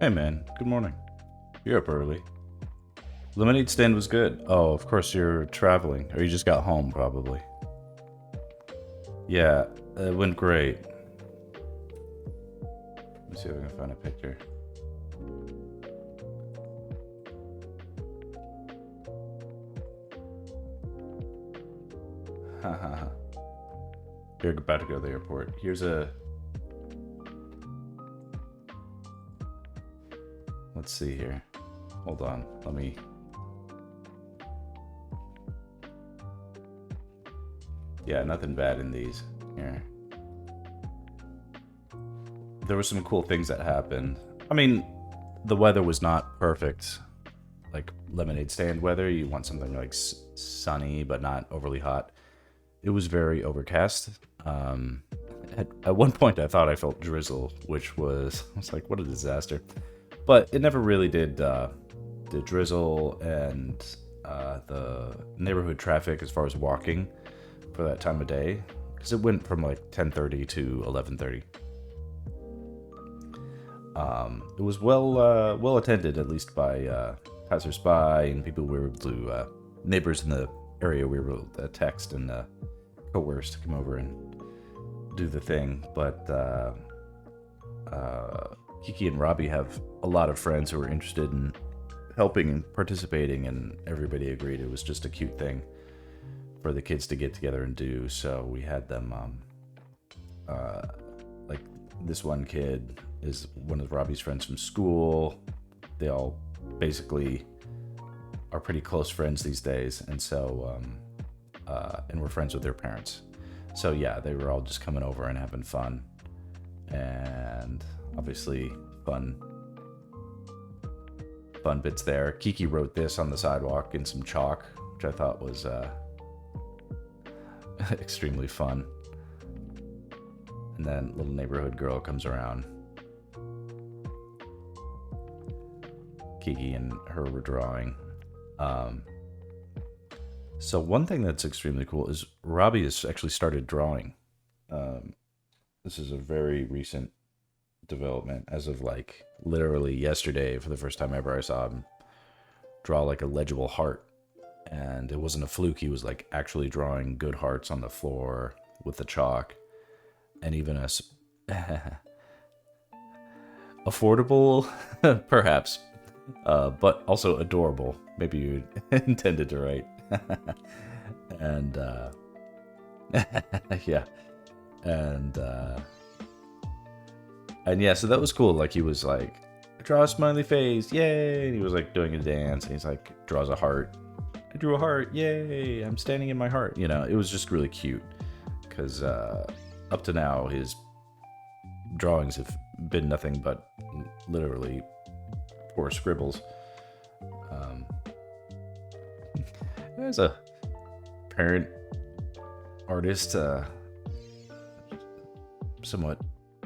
Hey man, good morning. You're up early. Lemonade stand was good. Oh, of course you're traveling, or you just got home probably. Yeah, it went great. Let me see if I can find a picture. Haha. You're about to go to the airport. Here's a. Let's see here. Hold on. Let me. Yeah, nothing bad in these. Here. There were some cool things that happened. I mean, the weather was not perfect. Like lemonade stand weather, you want something like sunny but not overly hot. It was very overcast. At one point, I thought I felt drizzle, which I was like, what a disaster. But it never really did. The drizzle and the neighborhood traffic as far as walking for that time of day, because it went from like 10:30 to 11:30. It was well attended, at least by passersby and people we were able to neighbors in the area we were able to text and coerce to come over and do the thing. But Kiki and Robbie have a lot of friends who are interested in helping and participating, and everybody agreed it was just a cute thing for the kids to get together and do. So we had them like this one kid is one of Robbie's friends from school. They all basically are pretty close friends these days, and so and we're friends with their parents. So yeah, they were all just coming over and having fun, and obviously fun bits there. Kiki wrote this on the sidewalk in some chalk, which I thought was extremely fun. And then little neighborhood girl comes around. Kiki and her were drawing. So one thing that's extremely cool is Robbie has actually started drawing. This is a very recent development, as of like literally yesterday. For the first time ever, I saw him draw like a legible heart, and it wasn't a fluke. He was like actually drawing good hearts on the floor with the chalk, and even affordable perhaps, but also adorable. Maybe you intended to write. And yeah, and yeah, so that was cool. Like he was like, draw a smiley face, yay! And he was like doing a dance, and he's like, draws a heart. I drew a heart, yay! I'm standing in my heart. You know, it was just really cute, because up to now his drawings have been nothing but literally poor scribbles. As a parent artist, somewhat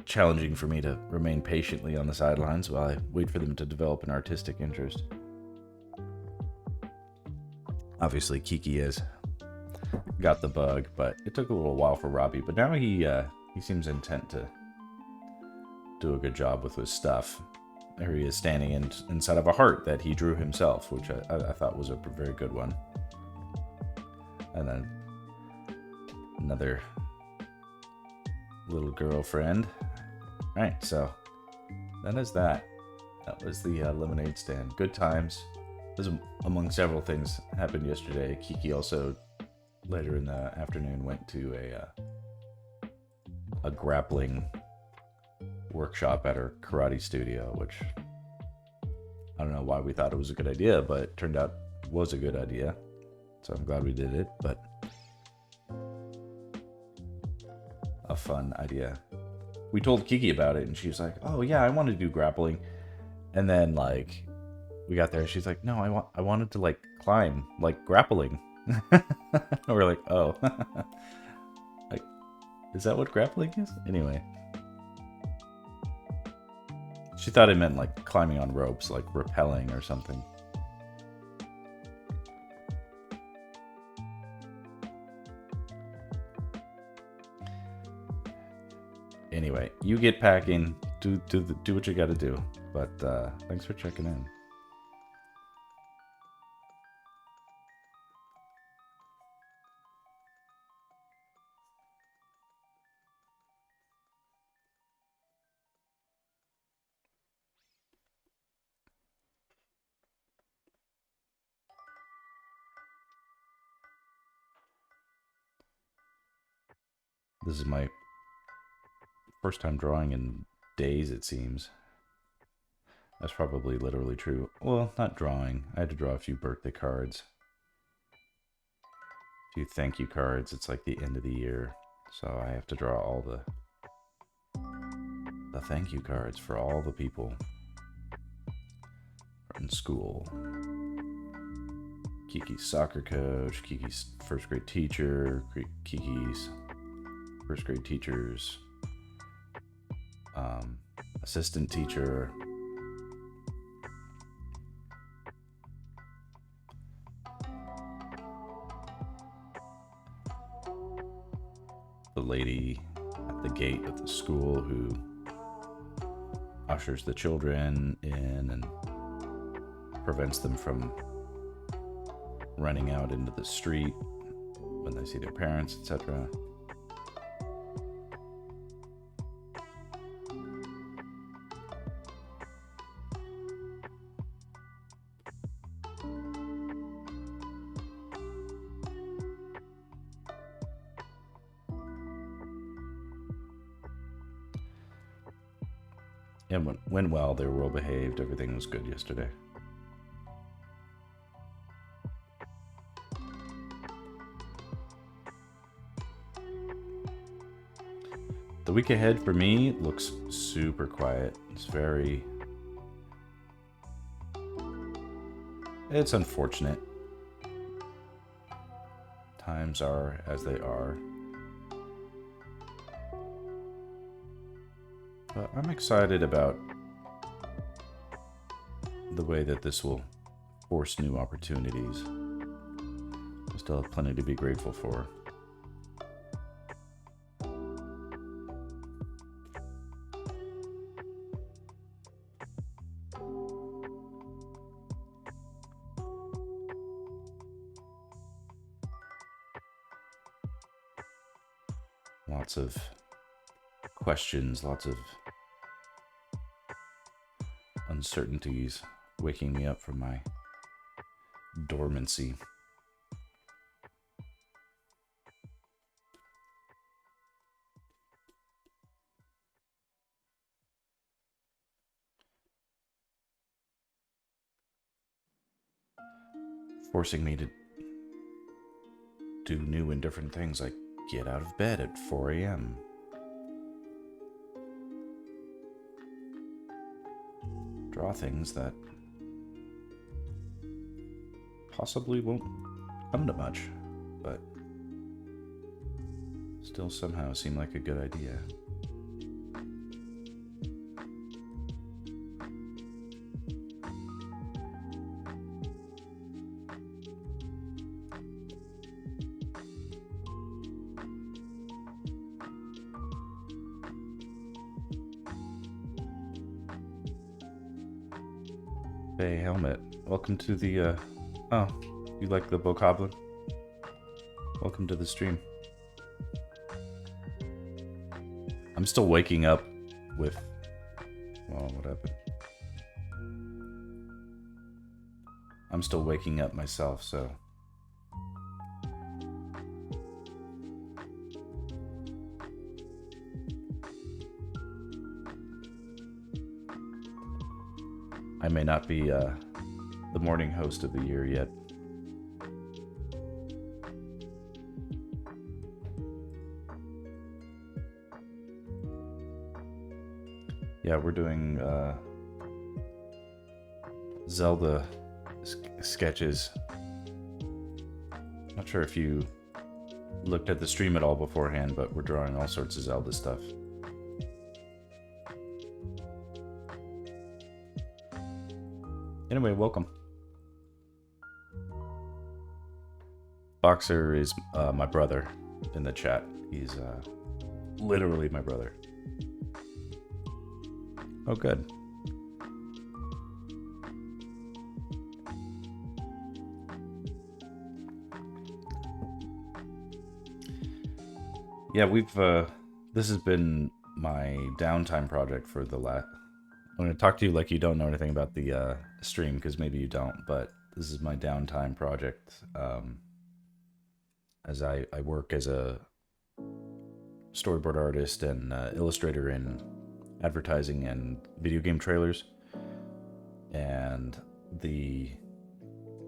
challenging for me to remain patiently on the sidelines while I wait for them to develop an artistic interest. Obviously, Kiki has got the bug, but it took a little while for Robbie. But now he seems intent to do a good job with his stuff. There he is standing inside of a heart that he drew himself, which I thought was a very good one. And then another little girlfriend. All right, so that is that. That was the lemonade stand. Good times. This was among several things happened yesterday. Kiki also later in the afternoon went to a grappling workshop at her karate studio, which I don't know why we thought it was a good idea, but it turned out it was a good idea. So I'm glad we did it, but a fun idea. We told Kiki about it, and she was like, "Oh yeah, I want to do grappling." And then like we got there, she's like, "No, I wanted to like climb, like grappling." And we're like, "Oh, like is that what grappling is?" Anyway, she thought it meant like climbing on ropes, like rappelling or something. Anyway, you get packing. Do what you got to do. But thanks for checking in. This is my first time drawing in days, it seems. That's probably literally true. Well, not drawing. I had to draw a few birthday cards. A few thank you cards. It's like the end of the year. So I have to draw all the thank you cards for all the people in school. Kiki's soccer coach, Kiki's first grade teacher, Kiki's first grade teachers, assistant teacher, the lady at the gate of the school who ushers the children in and prevents them from running out into the street when they see their parents, etc. And went well. They were well behaved. Everything was good yesterday. The week ahead for me looks super quiet. It's unfortunate. Times are as they are. But I'm excited about the way that this will force new opportunities. I still have plenty to be grateful for. Lots of questions, lots of uncertainties waking me up from my dormancy. Forcing me to do new and different things, like get out of bed at 4 a.m. Draw things that possibly won't come to much, but still somehow seem like a good idea. Hey, Helmet. Welcome to the, oh, you like the Bokoblin? Welcome to the stream. I'm still waking up with, well, what happened? I'm still waking up myself, so. I may not be the morning host of the year yet. Yeah, we're doing Zelda sketches. Not sure if you looked at the stream at all beforehand, but we're drawing all sorts of Zelda stuff. Anyway, welcome. Boxer is my brother in the chat. He's literally my brother. Oh, good. Yeah, we've this has been my downtime project for the last. I'm going to talk to you like you don't know anything about the stream because maybe you don't, but this is my downtime project. As I work as a storyboard artist and illustrator in advertising and video game trailers, and the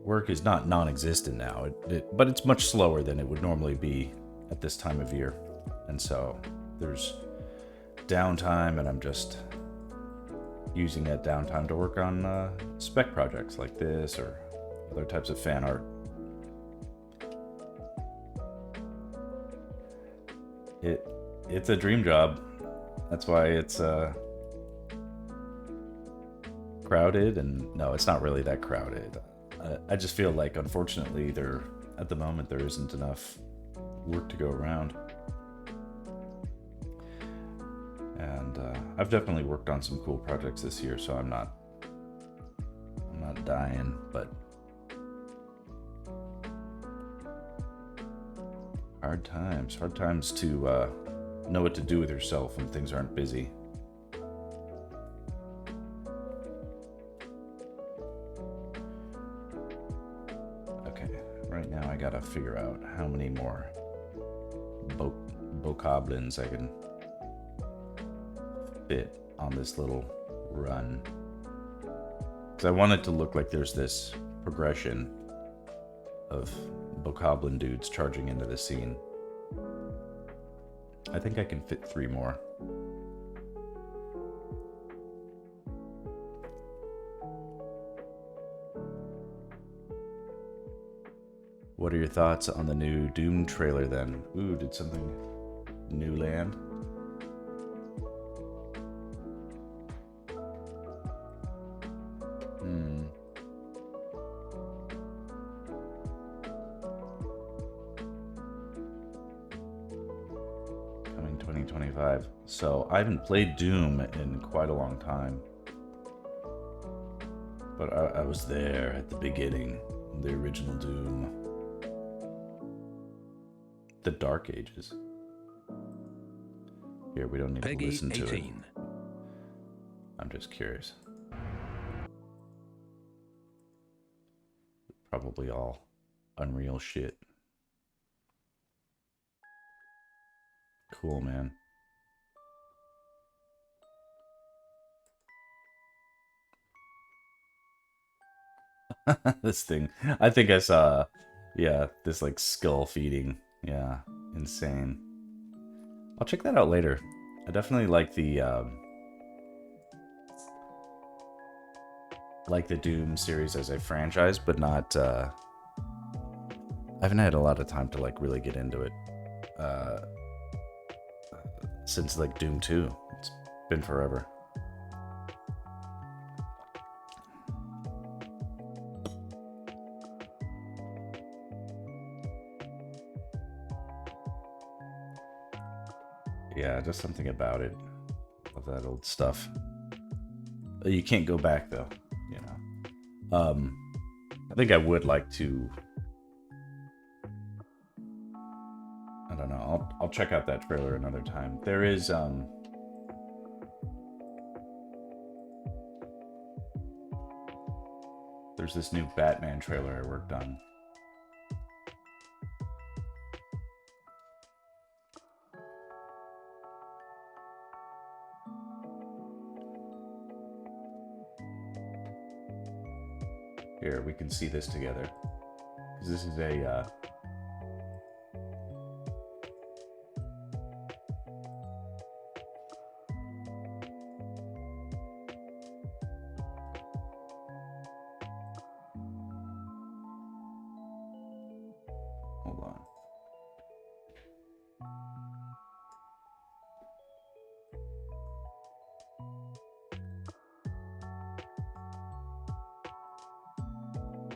work is not non-existent now, but it's much slower than it would normally be at this time of year, and so there's downtime, and I'm just using that downtime to work on spec projects like this or other types of fan art. It's a dream job. That's why it's crowded, and no, it's not really that crowded. I just feel like, unfortunately, at the moment there isn't enough work to go around. And I've definitely worked on some cool projects this year, so I'm not dying, but hard times to know what to do with yourself when things aren't busy. Okay, right now I gotta figure out how many more moblins I can fit on this little run, because I want it to look like there's this progression of moblin dudes charging into the scene. I think I can fit 3 more. What are your thoughts on the new Doom trailer then? Ooh, did something new land? Coming 2025. So I haven't played Doom in quite a long time. But I was there at the beginning, the original Doom. The Dark Ages. Here, we don't need to listen to it. I'm just curious. Probably all unreal shit. Cool, man. This thing. I think I saw, yeah, this like skull feeding. Yeah, insane. I'll check that out later. I definitely like the Doom series as a franchise, but not. I haven't had a lot of time to like really get into it since like Doom 2. It's been forever. Yeah, just something about it. Of that old stuff. You can't go back though, you know. I think I would like to. I don't know. I'll check out that trailer another time. There is there's this new Batman trailer I worked on. Here, we can see this together. Because this is a hold on.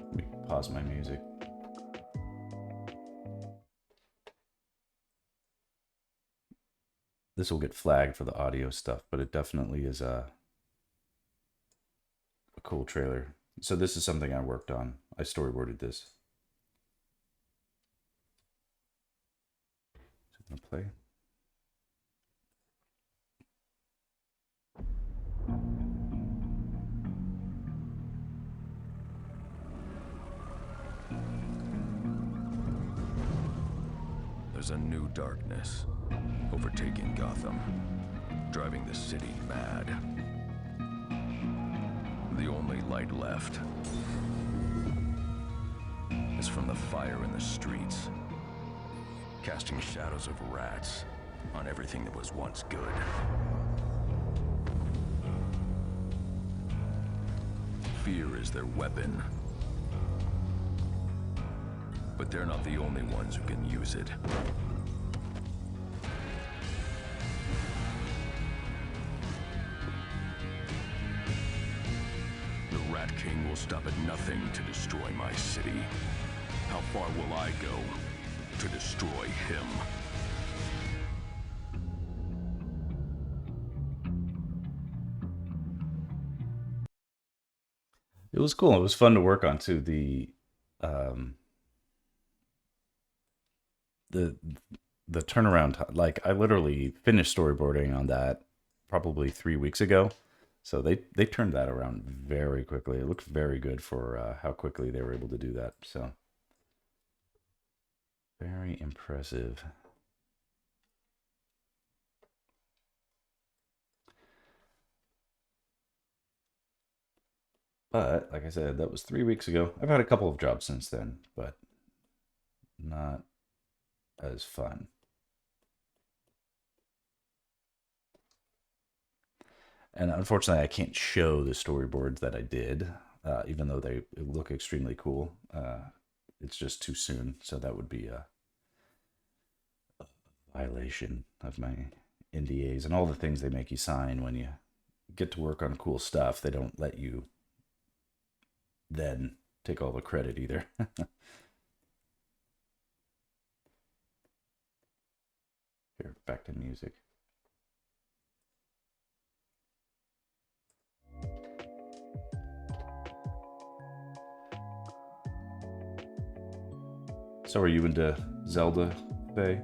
Let me pause my music. This will get flagged for the audio stuff, but it definitely is a cool trailer. So this is something I worked on. I storyboarded this. Is it gonna play? There's a new darkness overtaking Gotham, driving the city mad. The only light left is from the fire in the streets, casting shadows of rats on everything that was once good. Fear is their weapon. But they're not the only ones who can use it. The Rat King will stop at nothing to destroy my city. How far will I go to destroy him? It was cool. It was fun to work on too. Um, the the turnaround time. Like I literally finished storyboarding on that probably 3 weeks ago, so they turned that around very quickly. It looked very good for how quickly they were able to do that. So very impressive. But like I said, that was 3 weeks ago. I've had a couple of jobs since then, but not as fun. And unfortunately, I can't show the storyboards that I did, even though they look extremely cool. It's just too soon, so that would be a violation of my NDAs and all the things they make you sign when you get to work on cool stuff. They don't let you then take all the credit either. Here, back to music. So are you into Zelda, Faye?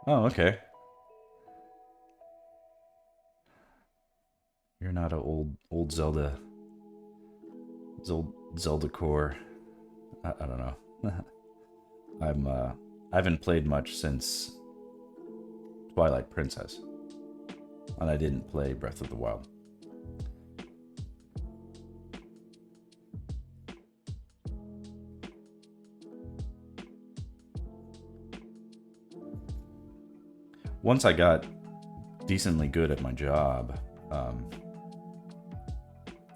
Oh, okay. You're not a old Zelda core. I don't know. I haven't played much since Twilight Princess, and I didn't play Breath of the Wild. Once I got decently good at my job,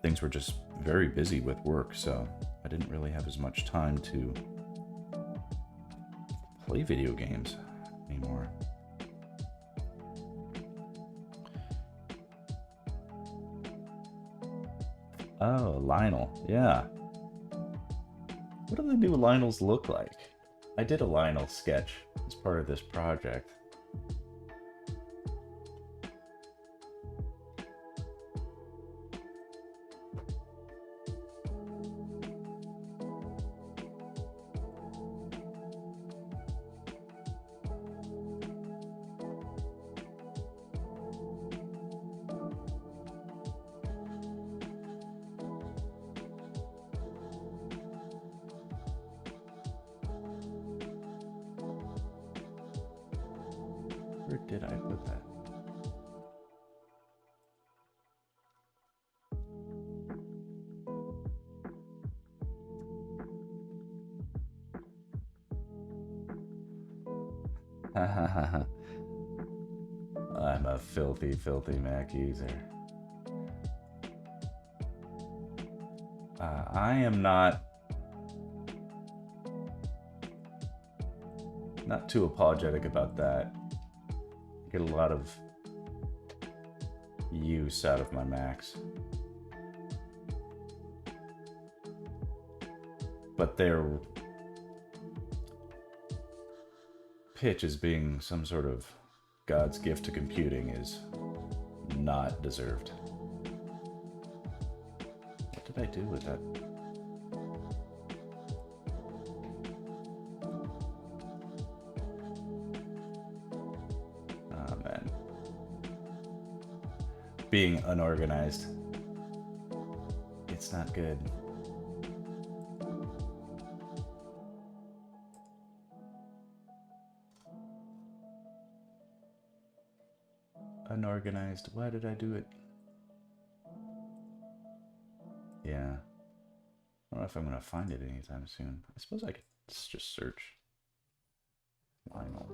things were just very busy with work, so I didn't really have as much time to play video games anymore. Oh, Lionel. Yeah. What do the new Lionels look like? I did a Lionel sketch as part of this project. Where did I put that? I'm a filthy, filthy Mac user. I am not too apologetic about that. I get a lot of use out of my Macs. But their pitch as being some sort of God's gift to computing is not deserved. What did I do with that? being unorganized. It's not good. Unorganized. Why did I do it? Yeah. I don't know if I'm going to find it anytime soon. I suppose I could just search. Lionel.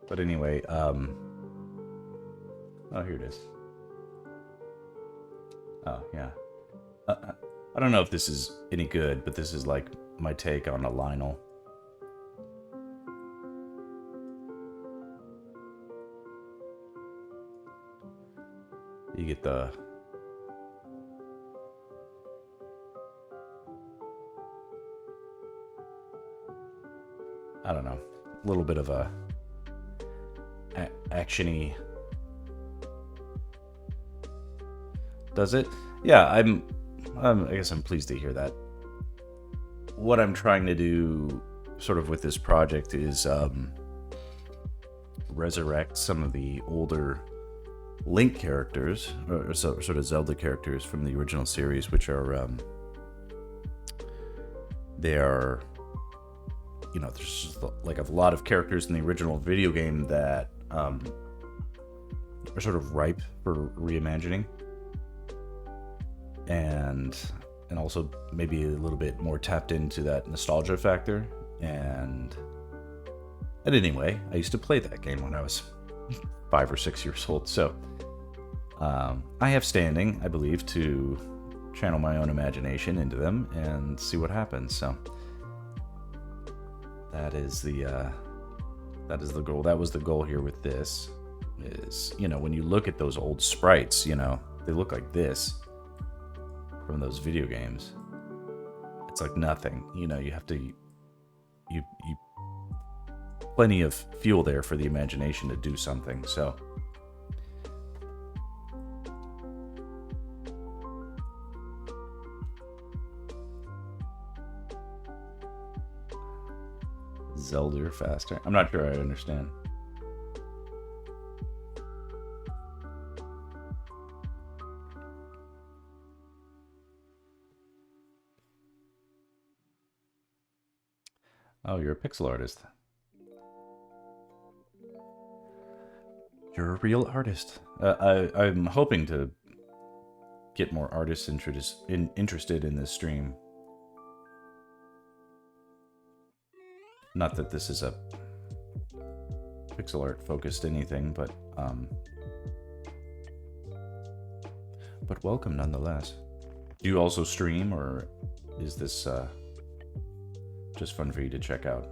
But anyway, oh, here it is. Oh, yeah. I don't know if this is any good, but this is like my take on a Lionel. You get the... I don't know, a little bit of a action-y. Does it? Yeah, I guess I'm pleased to hear that. What I'm trying to do sort of with this project is resurrect some of the older Link characters, or sort of Zelda characters from the original series, which are, they are, you know, there's like a lot of characters in the original video game that are sort of ripe for reimagining, and also maybe a little bit more tapped into that nostalgia factor. And anyway, I used to play that game when I was 5 or 6 years old, so I have standing, I believe, to channel my own imagination into them and see what happens. So that is the goal. That was the goal here with this. Is, you know, when you look at those old sprites, you know, they look like this from those video games. It's like nothing. You know, you have to you plenty of fuel there for the imagination to do something. So Zelda faster. I'm not sure I understand. Oh, you're a pixel artist. You're a real artist. I'm hoping to get more artists interested in this stream. Not that this is a pixel art focused anything, but welcome nonetheless. Do you also stream, or is this just fun for you to check out?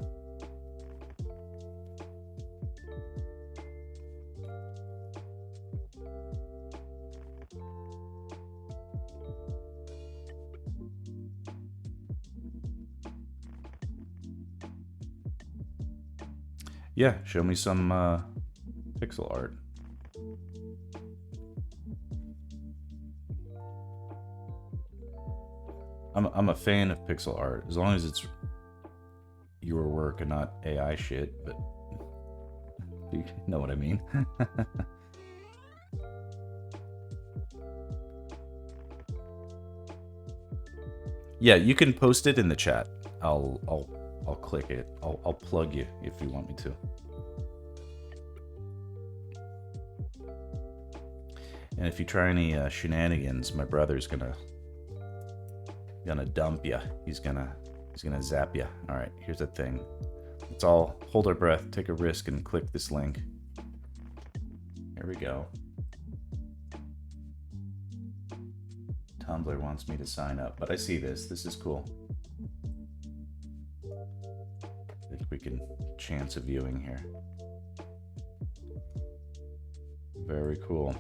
Yeah, show me some pixel art. I'm a fan of pixel art, as long as it's your work and not AI shit, but you know what I mean. Yeah, you can post it in the chat. I'll click it. I'll plug you if you want me to. And if you try any shenanigans, my brother's gonna dump you. He's gonna zap you. All right, here's the thing. Let's all hold our breath, take a risk, and click this link. Here we go. Tumblr wants me to sign up, but I see this. This is cool. I think we can chance a viewing here. Very cool.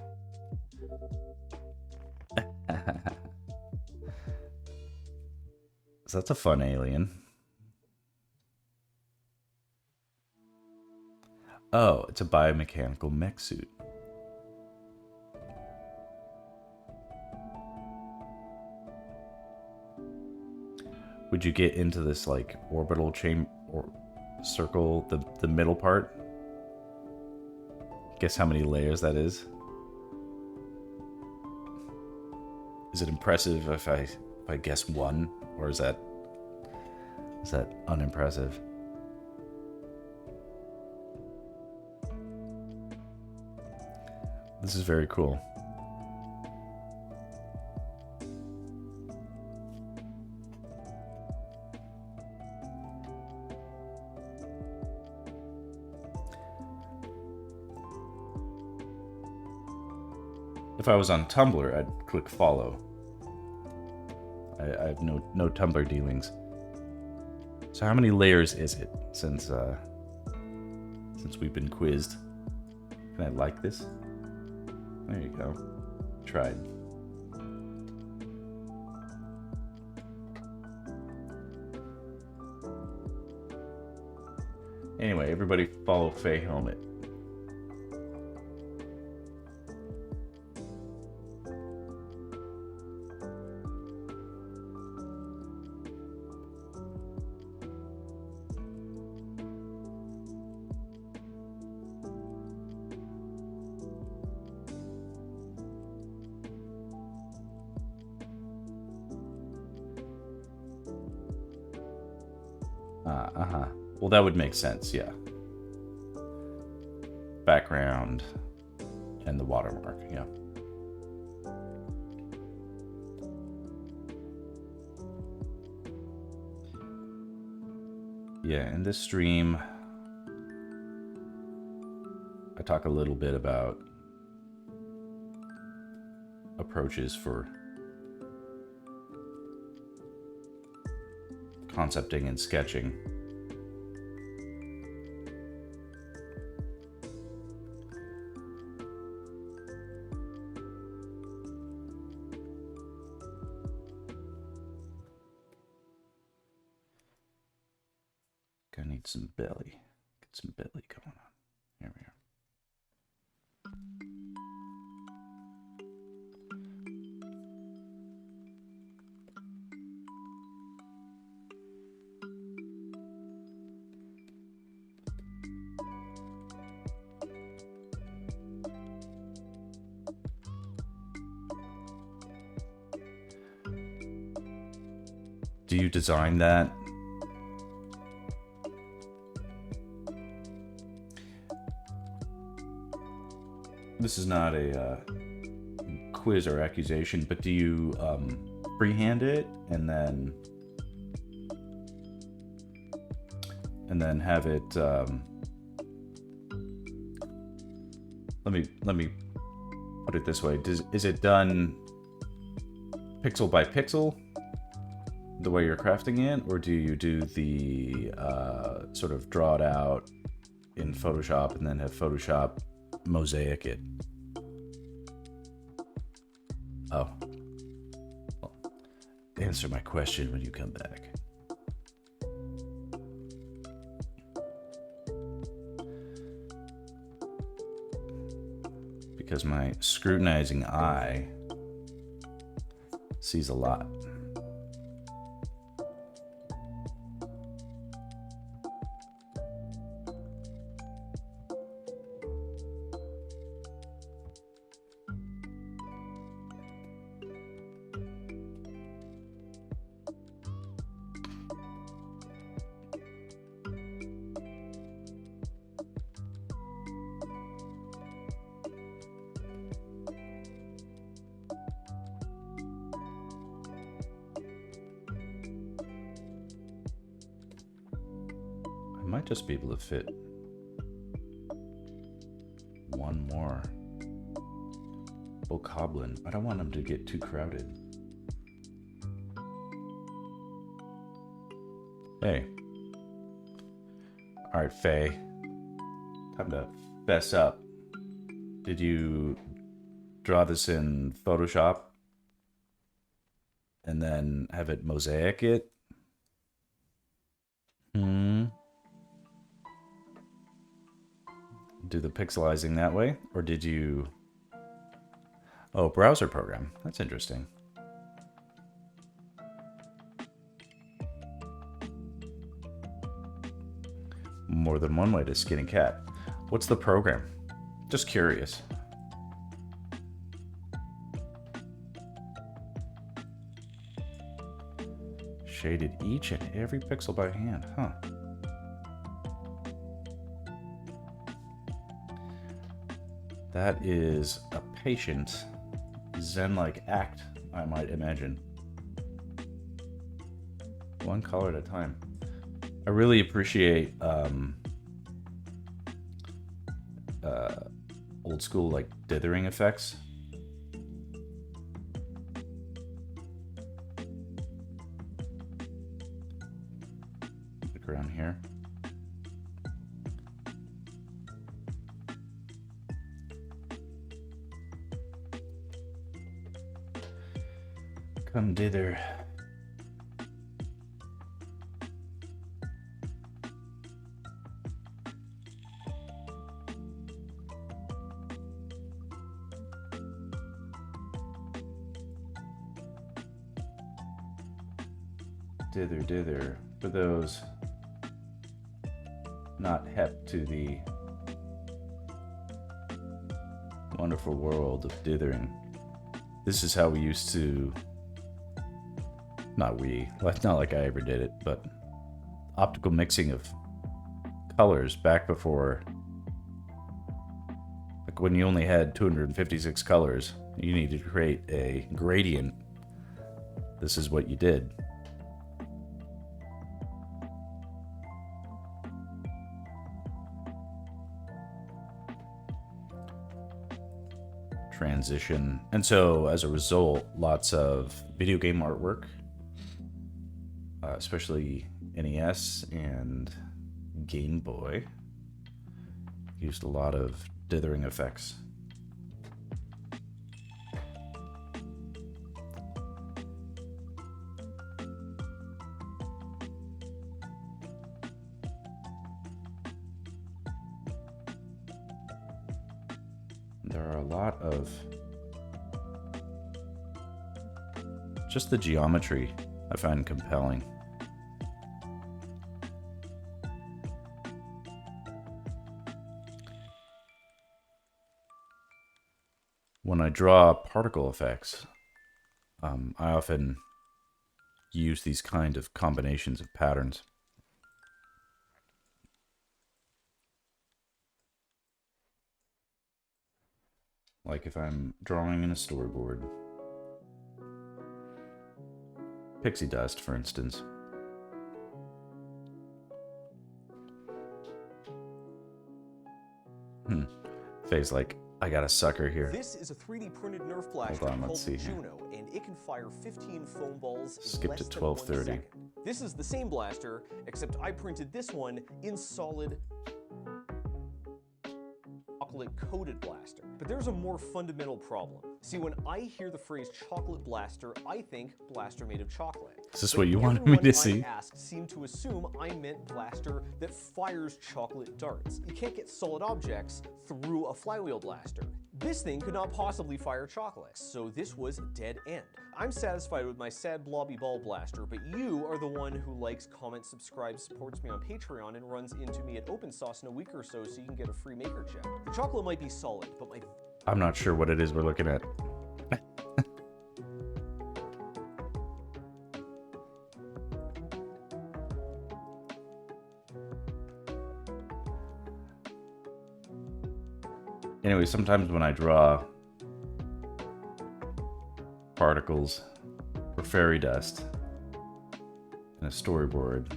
So that's a fun alien. Oh, it's a biomechanical mech suit. Would you get into this like orbital chamber or circle, the middle part? Guess how many layers that is? Is it impressive if I guess one, or is that unimpressive? This is very cool. If I was on Tumblr, I'd click follow. I have no Tumblr dealings. So how many layers is it since we've been quizzed? Can I like this? There you go. Tried. Anyway, everybody follow Faye Helmet. Well, that would make sense, yeah. Background and the watermark, yeah. Yeah, in this stream, I talk a little bit about approaches for concepting and sketching. Gonna need some belly. Get some belly going on. Here we are. Do you design that? This is not a quiz or accusation, but do you freehand it and then have it? Let me put it this way: is it done pixel by pixel, the way you're crafting it, or do you do the sort of draw it out in Photoshop and then have Photoshop mosaic it? Oh. Well, answer my question when you come back. Because my scrutinizing eye sees a lot. Might just be able to fit one more Moblin. I don't want them to get too crowded. Hey. Alright, Faye. Time to fess up. Did you draw this in Photoshop and then have it mosaic it? Do the pixelizing that way? Or did you... Oh, browser program. That's interesting. More than one way to skin a cat. What's the program? Just curious. Shaded each and every pixel by hand, huh? That is a patient, zen-like act, I might imagine. One color at a time. I really appreciate old school like dithering effects. Look around here. Come dither. Dither, dither. For those not hep to the wonderful world of dithering, this is how we used to, not like I ever did it, but optical mixing of colors back before, like when you only had 256 colors, you needed to create a gradient. This is what you did. Transition. And so as a result, lots of video game artwork, especially NES and Game Boy, used a lot of dithering effects. There are a lot of just the geometry I find compelling. When I draw particle effects, I often use these kind of combinations of patterns. Like if I'm drawing in a storyboard. Pixie dust, for instance. Faye's like, I got a sucker here. This is a 3D printed Nerf blaster called Juno, and it can fire 15 foam balls in less than 1 second. This is the same blaster, except I printed this one in solid chocolate-coated blaster. But there's a more fundamental problem. See, when I hear the phrase chocolate blaster, I think blaster made of chocolate. Is this what you wanted me to see? Everyone I asked seemed to assume I meant blaster that fires chocolate darts. You can't get solid objects through a flywheel blaster. This thing could not possibly fire chocolate, so this was dead end. I'm satisfied with my sad blobby ball blaster, but you are the one who likes, comments, subscribes, supports me on Patreon, and runs into me at Open Sauce in a week or so you can get a free maker check. The chocolate might be solid, but I'm not sure what it is we're looking at. Anyway, sometimes when I draw particles or fairy dust in a storyboard,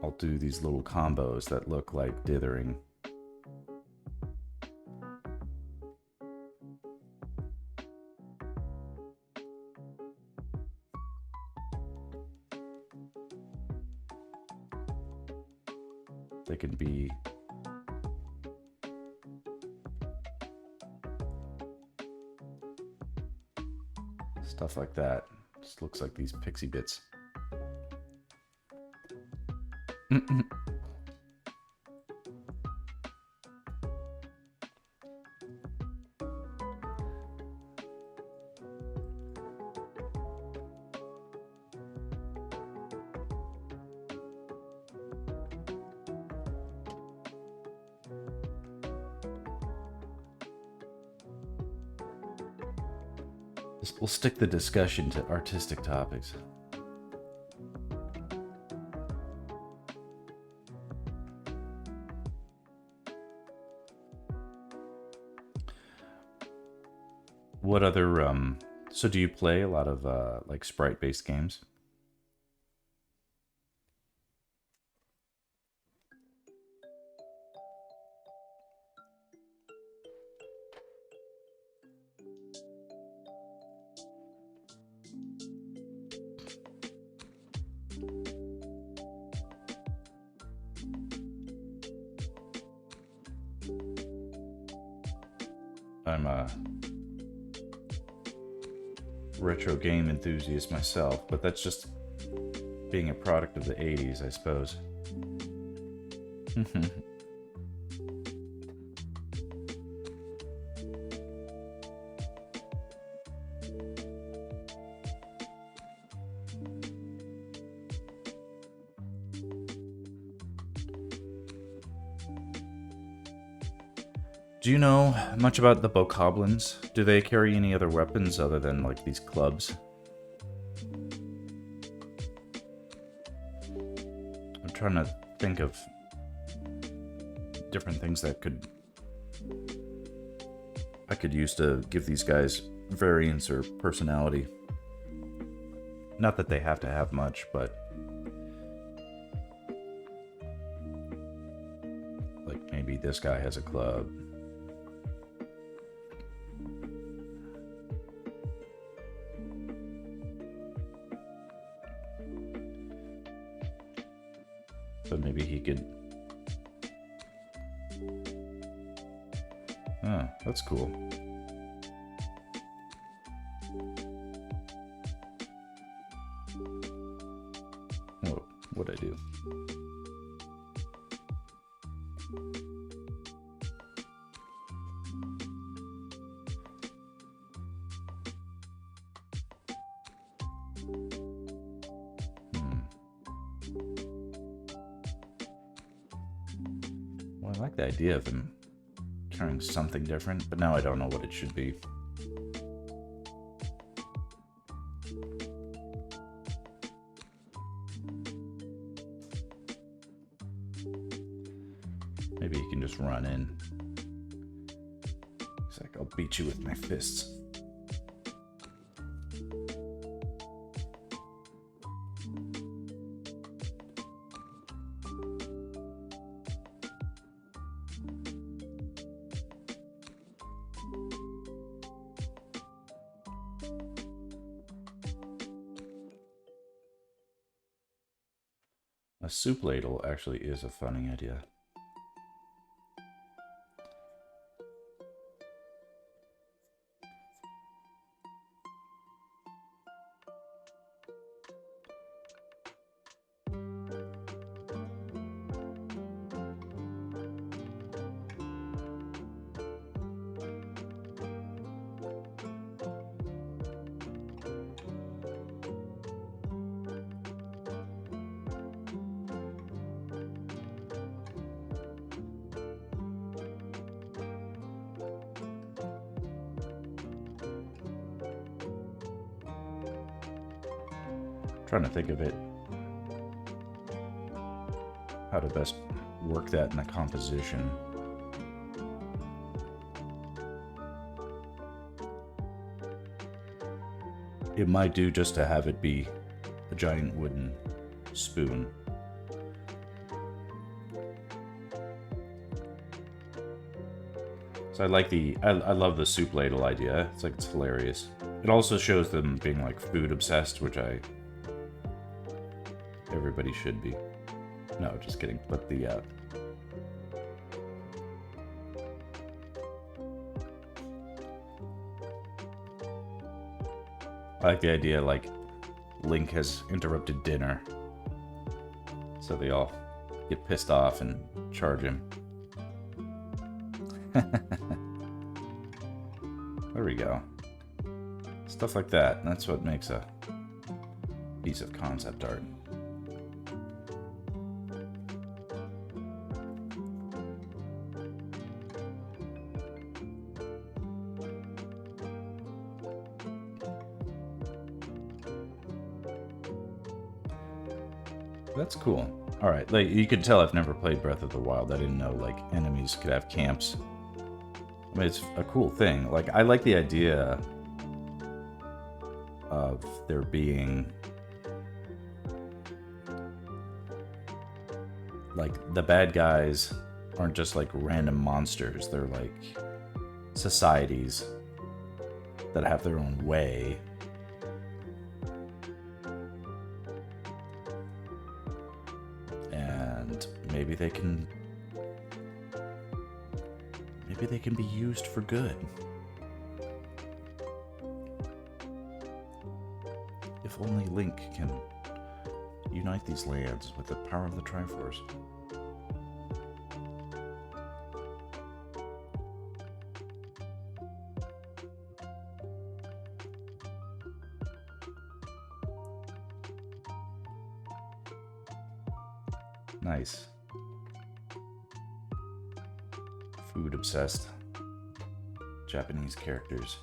I'll do these little combos that look like dithering. They can be stuff like that. Just looks like these pixie bits. We'll stick the discussion to artistic topics. What other, so do you play a lot of, like, sprite-based games? I'm a retro game enthusiast myself, but that's just being a product of the 80s, I suppose. Do you know much about the Moblins? Do they carry any other weapons other than, like, these clubs? I'm trying to think of different things that I could use to give these guys variance or personality. Not that they have to have much, but like maybe this guy has a club. So maybe he could... Ah, that's cool. Whoa, what'd I do? Well, I like the idea of him carrying something different, but now I don't know what it should be. Maybe he can just run in. He's like, I'll beat you with my fists. A soup ladle actually is a funny idea. Trying to think of it, how to best work that in the composition. It might do just to have it be a giant wooden spoon. So I like I love the soup ladle idea. It's like, it's hilarious. It also shows them being like food obsessed, which everybody should be. No, just kidding. But the I like the idea, like, Link has interrupted dinner, so they all get pissed off and charge him. There we go. Stuff like that. That's what makes a piece of concept art. That's cool. All right, like you could tell I've never played Breath of the Wild. I didn't know like enemies could have camps. I mean, it's a cool thing. Like, I like the idea of there being like the bad guys aren't just like random monsters. They're like societies that have their own way. And maybe they can be used for good. If only Link can unite these lands with the power of the Triforce. Nice. Food obsessed Japanese characters.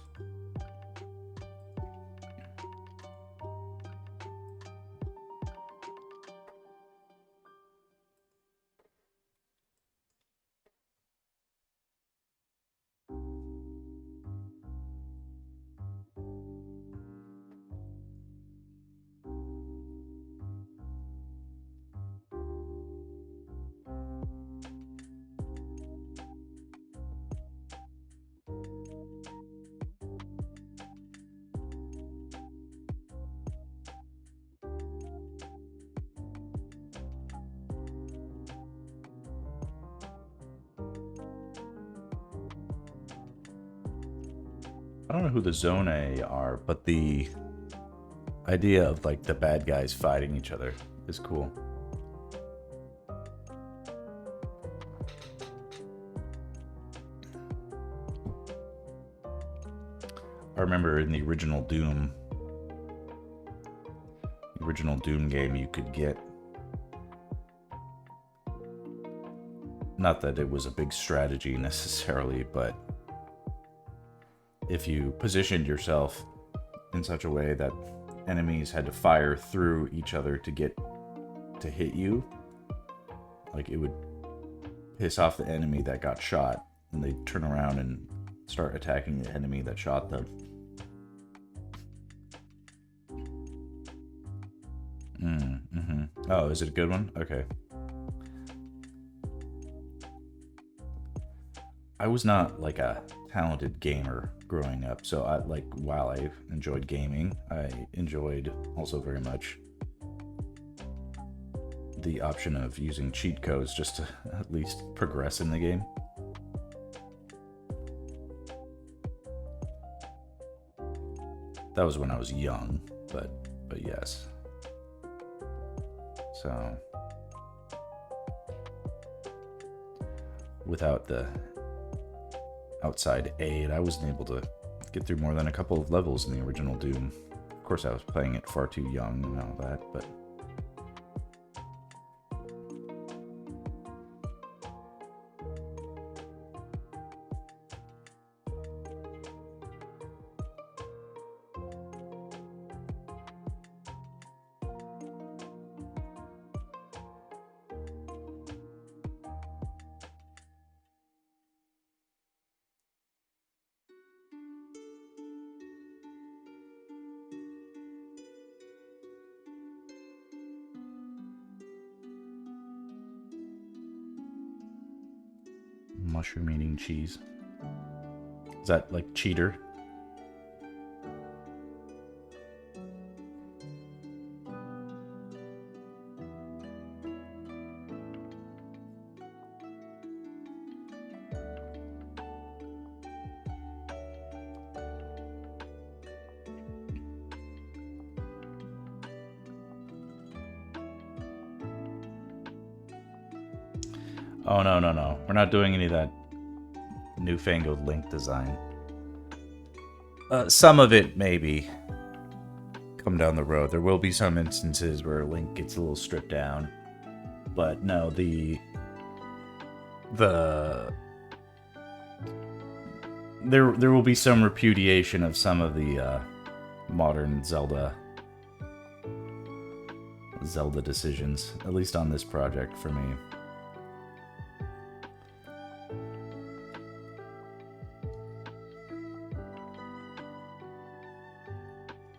I don't know who the Zone are, but the idea of like the bad guys fighting each other is cool. I remember in the original Doom game, you could get, not that it was a big strategy necessarily, but if you positioned yourself in such a way that enemies had to fire through each other to get to hit you, like it would piss off the enemy that got shot, and they'd turn around and start attacking the enemy that shot them. Oh, is it a good one? Okay. I was not like a talented gamer growing up, so while I enjoyed gaming, I enjoyed also very much the option of using cheat codes just to at least progress in the game. That was when I was young, but yes. So without the outside aid, I wasn't able to get through more than a couple of levels in the original Doom. Of course, I was playing it far too young and all that, but mushroom eating cheese. Is that like cheater? Oh, no. We're not doing any of that newfangled Link design. Some of it, maybe, come down the road. There will be some instances where Link gets a little stripped down. But no, there will be some repudiation of some of the modern Zelda Zelda decisions, at least on this project for me.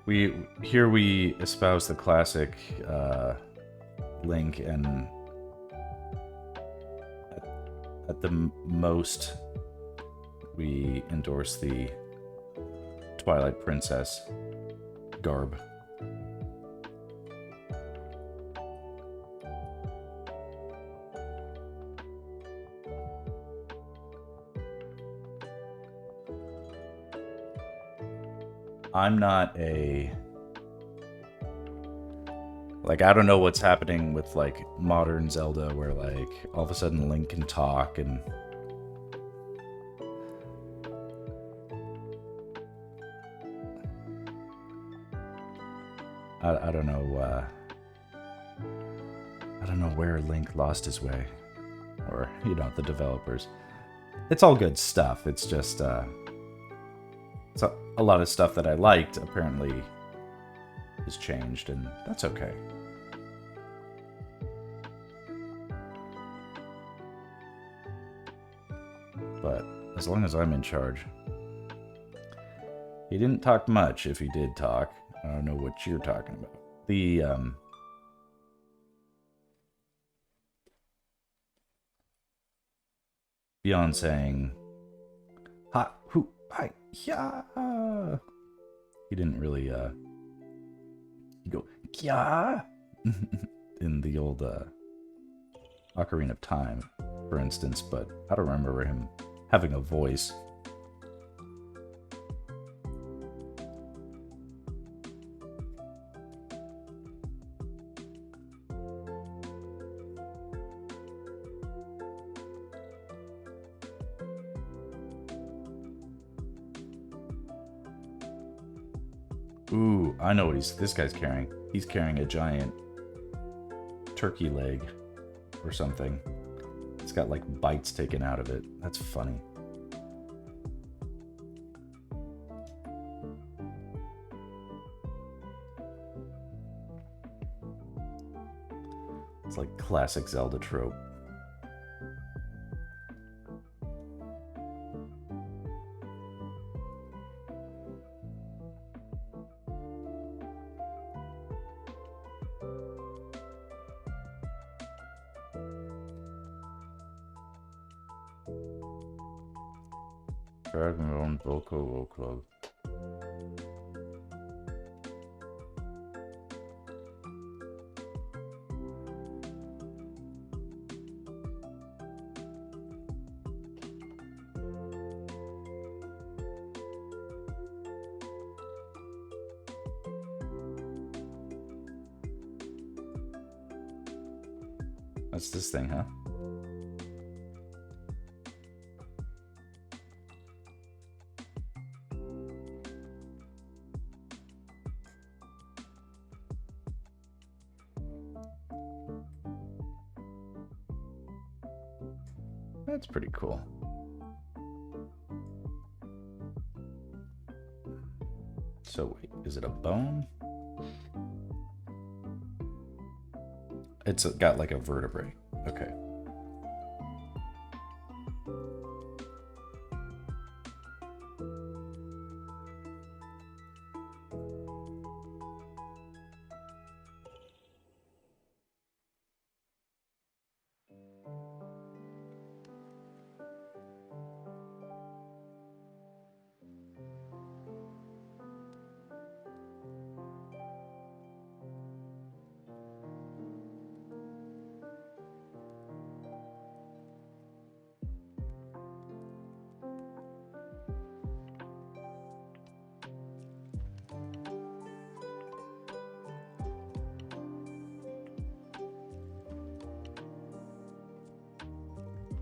We espouse the classic Link, and at the most we endorse the Twilight Princess garb. I'm not a... Like, I don't know what's happening with, like, modern Zelda, where, like, all of a sudden Link can talk, and... I don't know, I don't know where Link lost his way. Or, you know, the developers. It's all good stuff, it's just, it's a lot of stuff that I liked, apparently, has changed, and that's okay. But as long as I'm in charge. He didn't talk much if he did talk. I don't know what you're talking about. The, beyond saying, ha, hoo, hi, yeah. He didn't really, you go, yeah, in the old, Ocarina of Time, for instance, but I don't remember him having a voice. Ooh, I know what this guy's carrying. He's carrying a giant turkey leg or something. It's got like bites taken out of it. That's funny. It's like classic Zelda trope. Dragon Boko Club. That's this thing, huh? That's pretty cool. So wait, is it a bone? It's got like a vertebrae. Okay.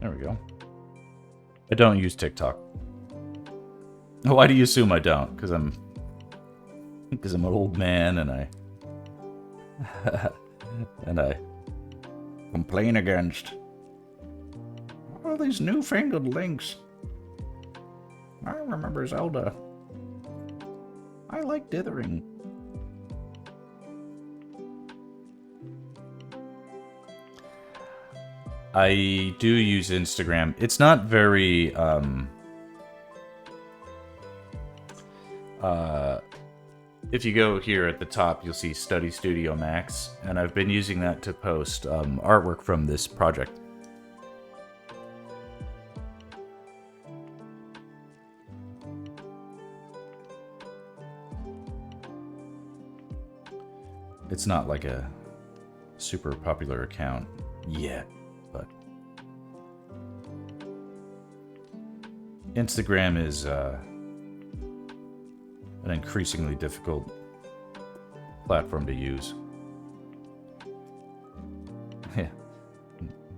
There we go. I don't use TikTok. Why do you assume I don't? Because I'm an old man and I complain against all these newfangled links. I remember Zelda. I like dithering. I do use Instagram. It's not very if you go here at the top, you'll see Study Studio Max, and I've been using that to post artwork from this project. It's not like a super popular account yet, but Instagram is an increasingly difficult platform to use. Yeah,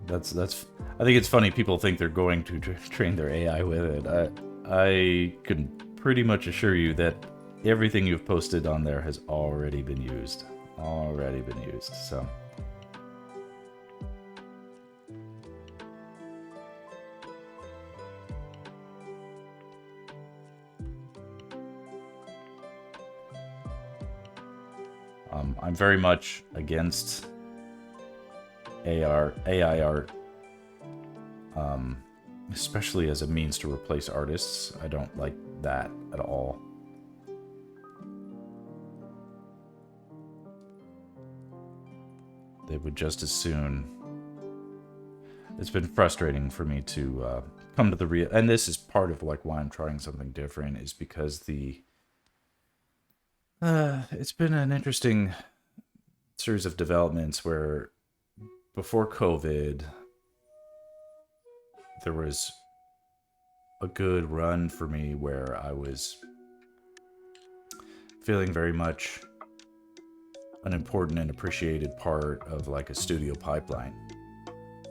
that's. I think it's funny people think they're going to train their AI with it. I can pretty much assure you that everything you've posted on there has already been used. So. I'm very much against AI art, especially as a means to replace artists. I don't like that at all. They would just as soon. It's been frustrating for me to come to the real, and this is part of like why I'm trying something different, is because it's been an interesting series of developments where before COVID, there was a good run for me where I was feeling very much an important and appreciated part of like a studio pipeline.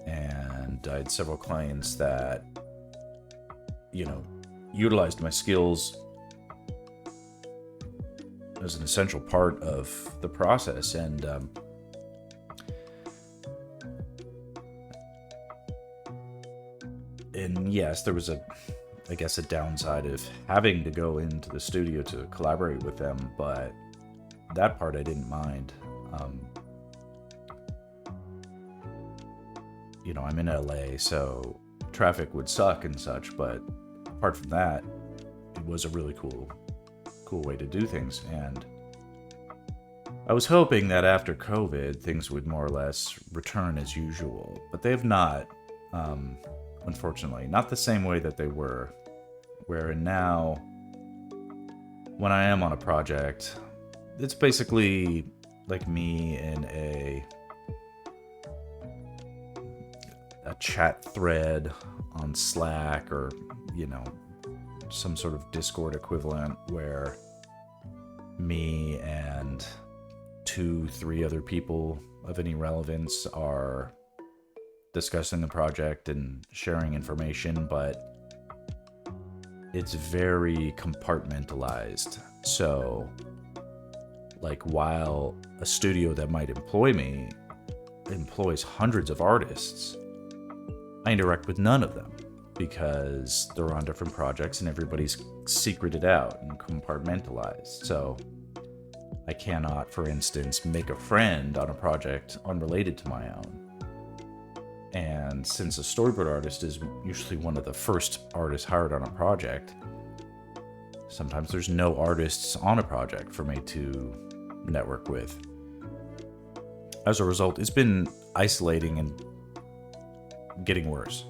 And I had several clients that, utilized my skills as an essential part of the process. And yes, there was a downside of having to go into the studio to collaborate with them, but that part I didn't mind. I'm in LA, so traffic would suck and such, but apart from that, it was a really cool way to do things. And I was hoping that after COVID, things would more or less return as usual, but they have not, unfortunately. Not the same way that they were. Wherein now, when I am on a project, it's basically like me in a chat thread on Slack or, some sort of Discord equivalent where me and 2-3 other people of any relevance are discussing the project and sharing information, but it's very compartmentalized. So, like, while a studio that might employ me employs hundreds of artists, I interact with none of them because they're on different projects and everybody's secreted out and compartmentalized. So I cannot, for instance, make a friend on a project unrelated to my own. And since a storyboard artist is usually one of the first artists hired on a project, sometimes there's no artists on a project for me to network with. As a result, it's been isolating and getting worse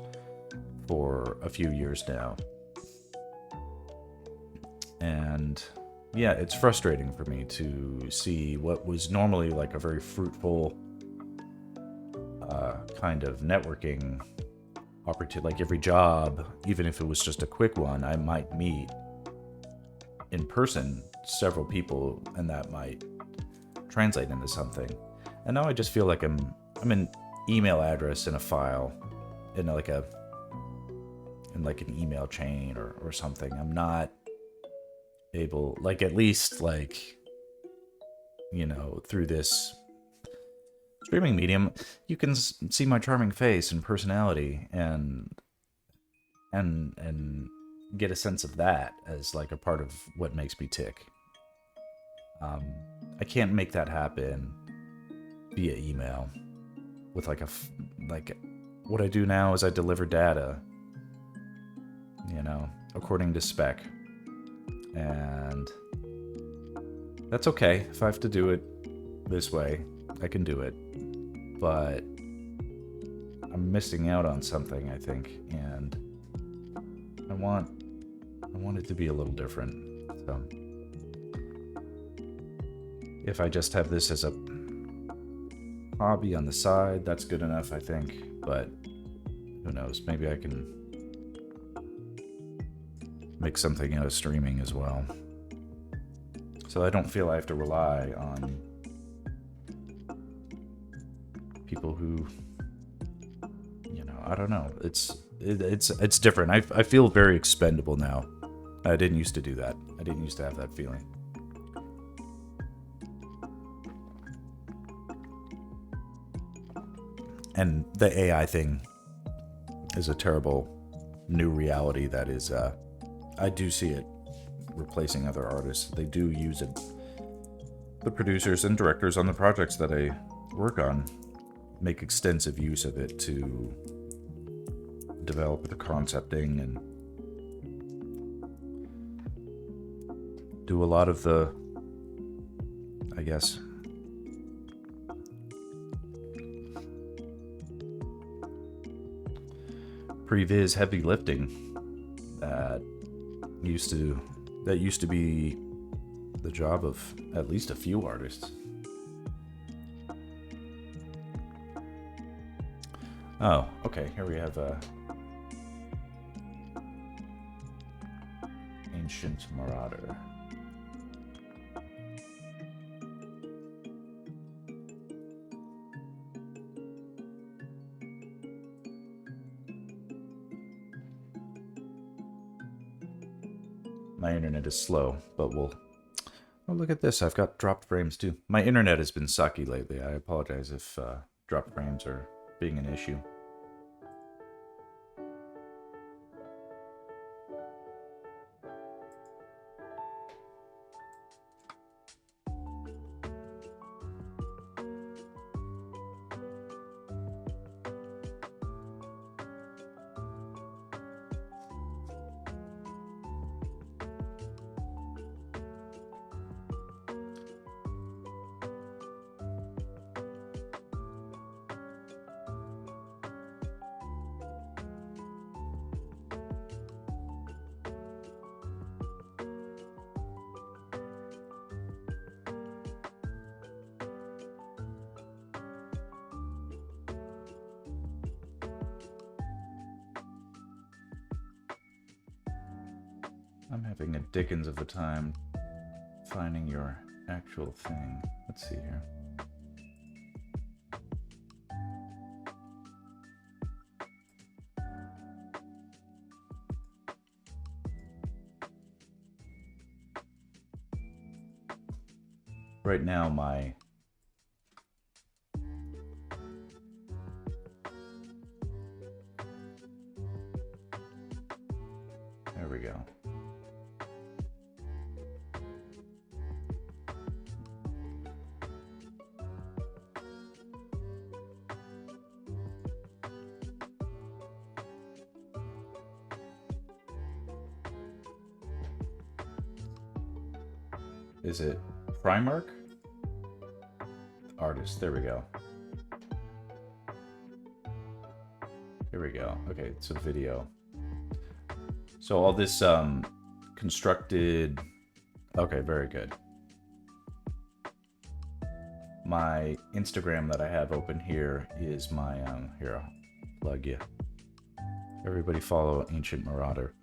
for a few years now. And yeah, it's frustrating for me to see what was normally like a very fruitful kind of networking opportunity. Like every job, even if it was just a quick one, I might meet in person several people and that might translate into something. And now I just feel like I'm an email address in a file, in like an email chain or something. I'm not able, like, at least like, through this streaming medium, you can see my charming face and personality and get a sense of that as like a part of what makes me tick. I can't make that happen via email with like what I do now is I deliver data, you know, according to spec. And that's okay. If I have to do it this way, I can do it. But I'm missing out on something, I think, and I want it to be a little different. So if I just have this as a hobby on the side, that's good enough, I think. But who knows? Maybe I can make something out of streaming as well. So I don't feel I have to rely on people who, you know, I don't know. It's different. I feel very expendable now. I didn't used to do that. I didn't used to have that feeling. And the AI thing is a terrible new reality that is, I do see it replacing other artists. They do use it. The producers and directors on the projects that I work on make extensive use of it to develop the concepting and do a lot of the, I guess, previs heavy lifting that used to be the job of at least a few artists. Oh, okay. Here we have Ancient Marauder. My internet is slow, but we'll... Oh, look at this. I've got dropped frames too. My internet has been sucky lately. I apologize if dropped frames are being an issue. I'm having a dickens of a time finding your actual thing. Let's see here. Right now, my there we go. Is it Primark? Artist, there we go. Here we go. Okay, so video. So all this constructed... Okay, very good. My Instagram that I have open here is my... Here, I'll plug you. Everybody follow Ancient Marauder.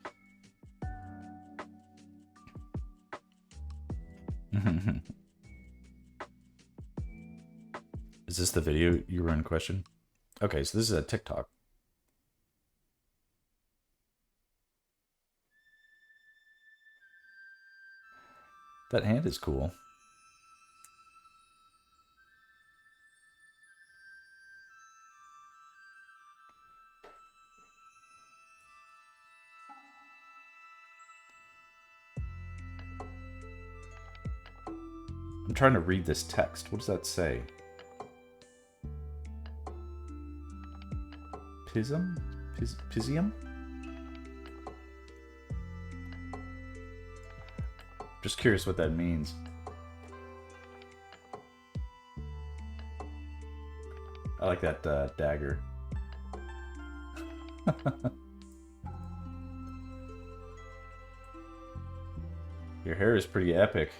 Is this the video you were in question? Okay, so this is a TikTok. That hand is cool. I'm trying to read this text. What does that say? Pism? Pisium? Just curious what that means. I like that dagger. Your hair is pretty epic.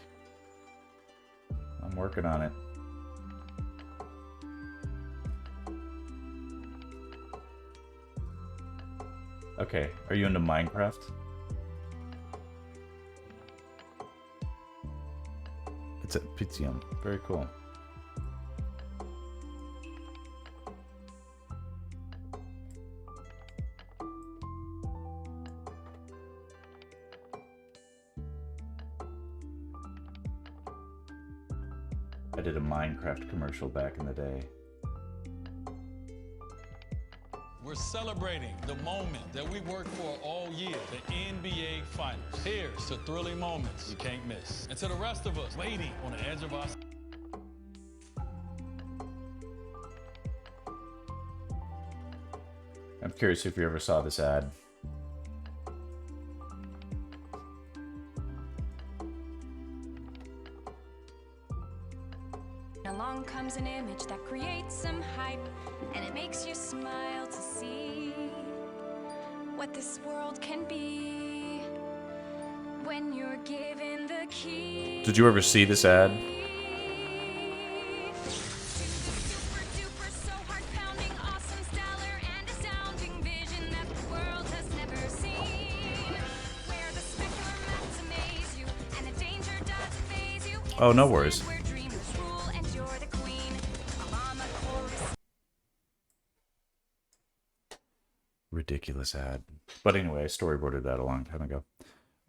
I'm working on it. Okay, are you into Minecraft? It's a Pitium. Very cool. I did a Minecraft commercial back in the day. We're celebrating the moment that we worked for all year, the NBA Finals. Here's to thrilling moments you can't miss. And to the rest of us waiting on the edge of our... I'm curious if you ever saw this ad. Along comes an image that creates some hype, and it makes you smile to see what this world can be when you're given the key. Did you ever see this ad? Oh, no worries. Ridiculous ad. But anyway, I storyboarded that a long time ago.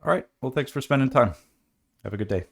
All right. Well, thanks for spending time. Have a good day.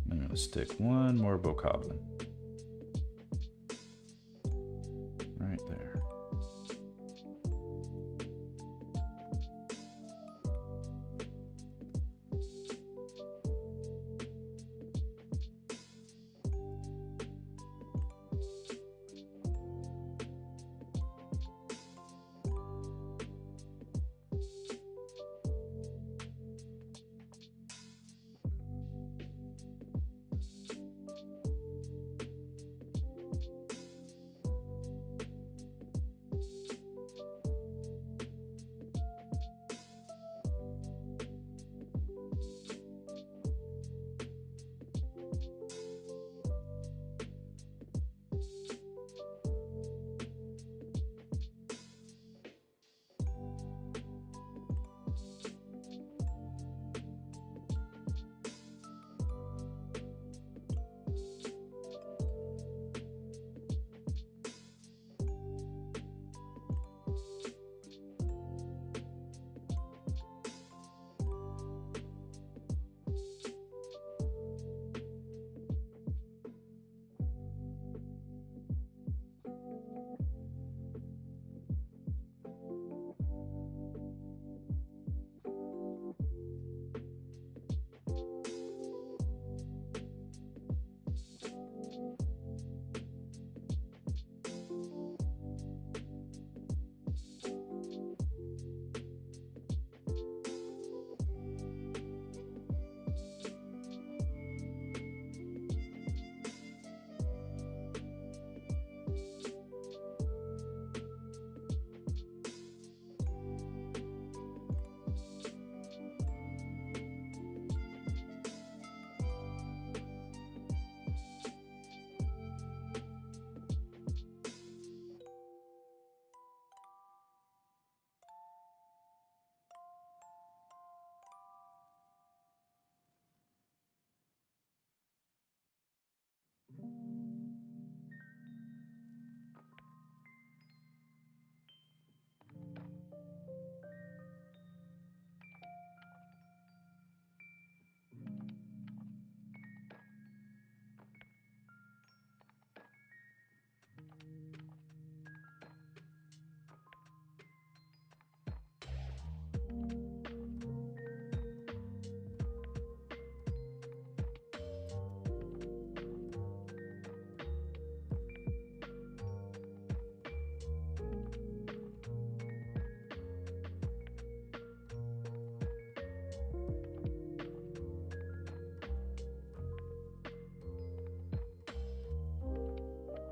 I'm going to stick one more bokoblin. Right there.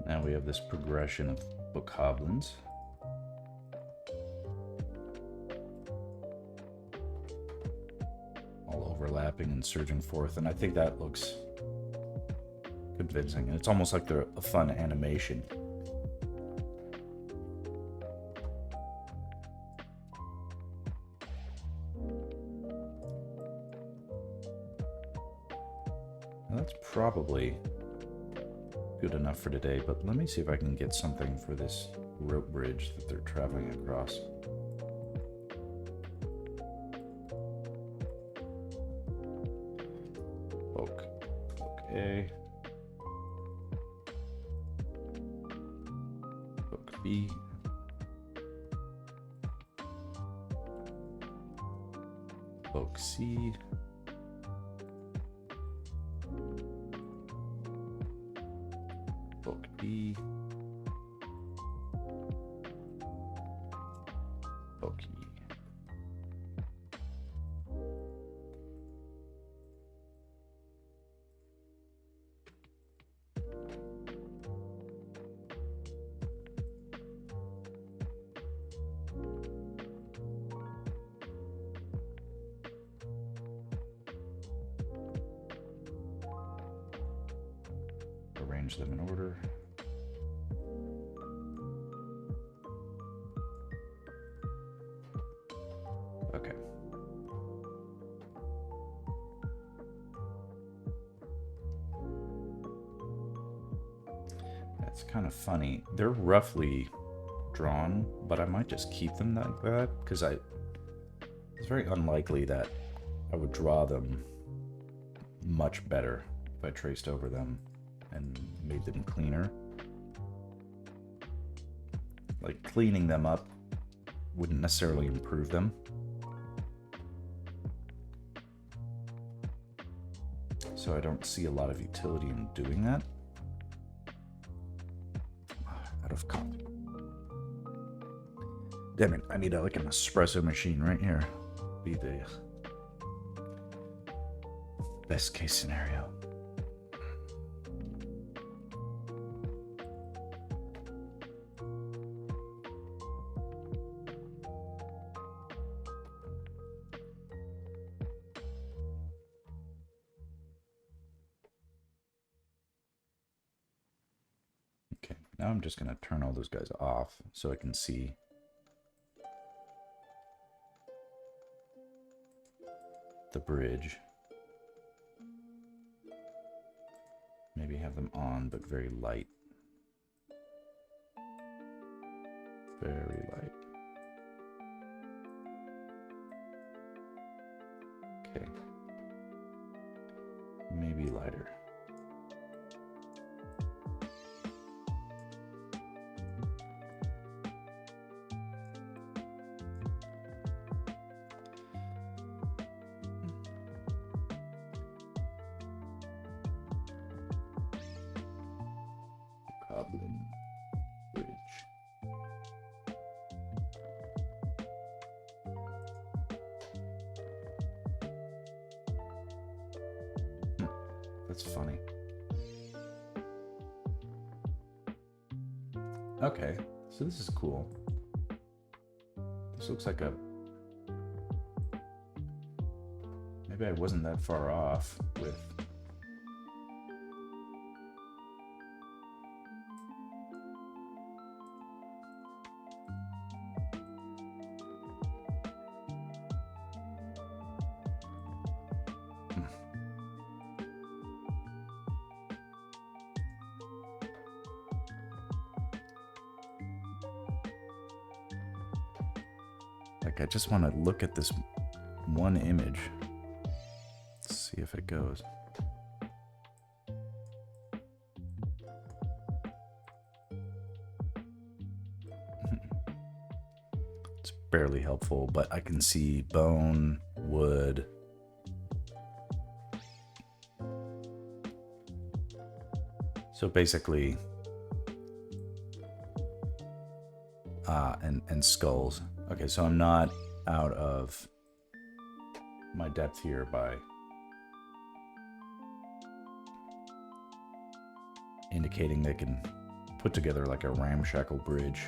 Now we have this progression of bokoblins. All overlapping and surging forth, and I think that looks convincing. And it's almost like they're a fun animation. Now that's probably good enough for today, but let me see if I can get something for this rope bridge that they're traveling across. Okay. Book B. Book C. Book D. Book E. Arrange them in order. Okay. That's kind of funny. They're roughly drawn, but I might just keep them like that because it's very unlikely that I would draw them much better if I traced over them and made them cleaner. Like, cleaning them up wouldn't necessarily improve them. So I don't see a lot of utility in doing that. Out of copy. Damn it, I need like an espresso machine right here. Be the best case scenario. Okay, now I'm just going to turn all those guys off so I can see the bridge. Maybe have them on, but very light. Very light. Okay. Maybe lighter. Moblin Bridge. That's funny. Okay, so this is cool. This looks like a... Maybe I wasn't that far off with... Like, I just want to look at this one image. Let's see if it goes. It's barely helpful, but I can see bone, wood. So basically, and skulls. Okay, so I'm not out of my depth here by indicating they can put together like a ramshackle bridge.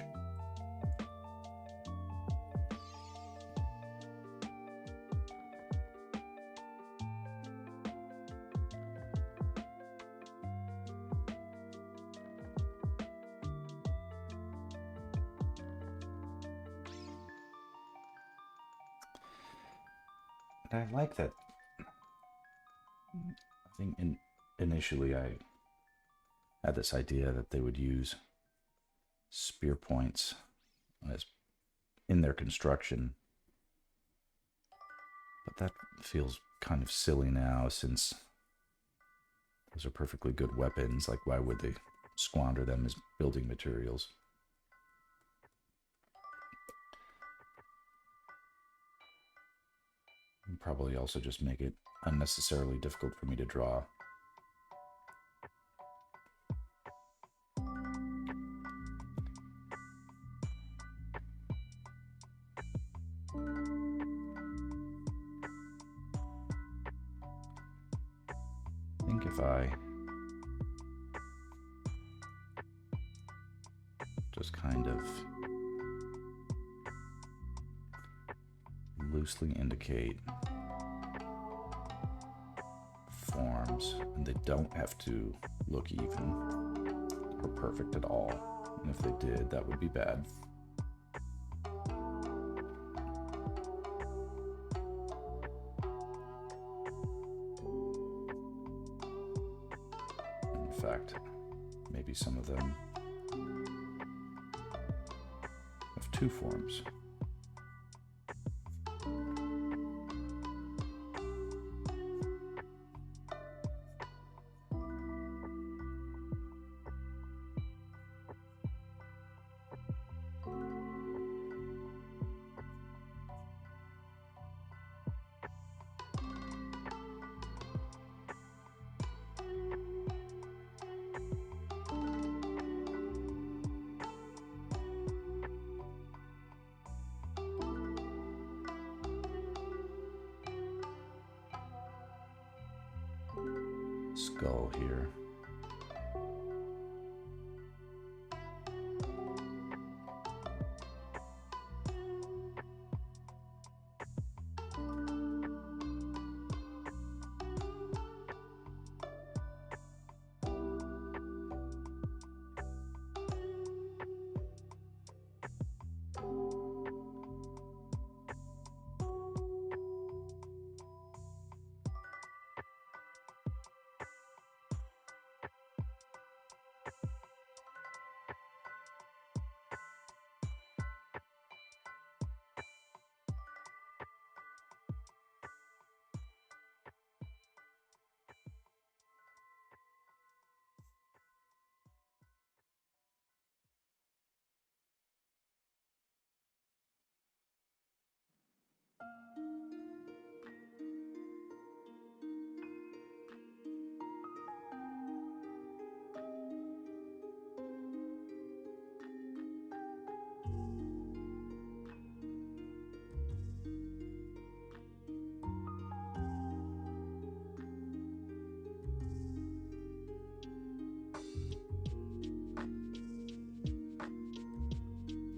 And I like that. I think initially I had this idea that they would use spear points as in their construction, but that feels kind of silly now since those are perfectly good weapons. Like, why would they squander them as building materials? And probably also just make it unnecessarily difficult for me to draw. I think if I just kind of loosely indicate forms, and they don't have to look even or perfect at all. And if they did, that would be bad. In fact, maybe some of them have two forms. Skull here.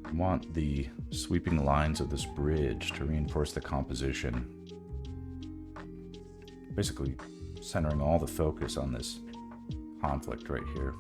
I want the sweeping lines of this bridge to reinforce the composition. Basically, centering all the focus on this conflict right here.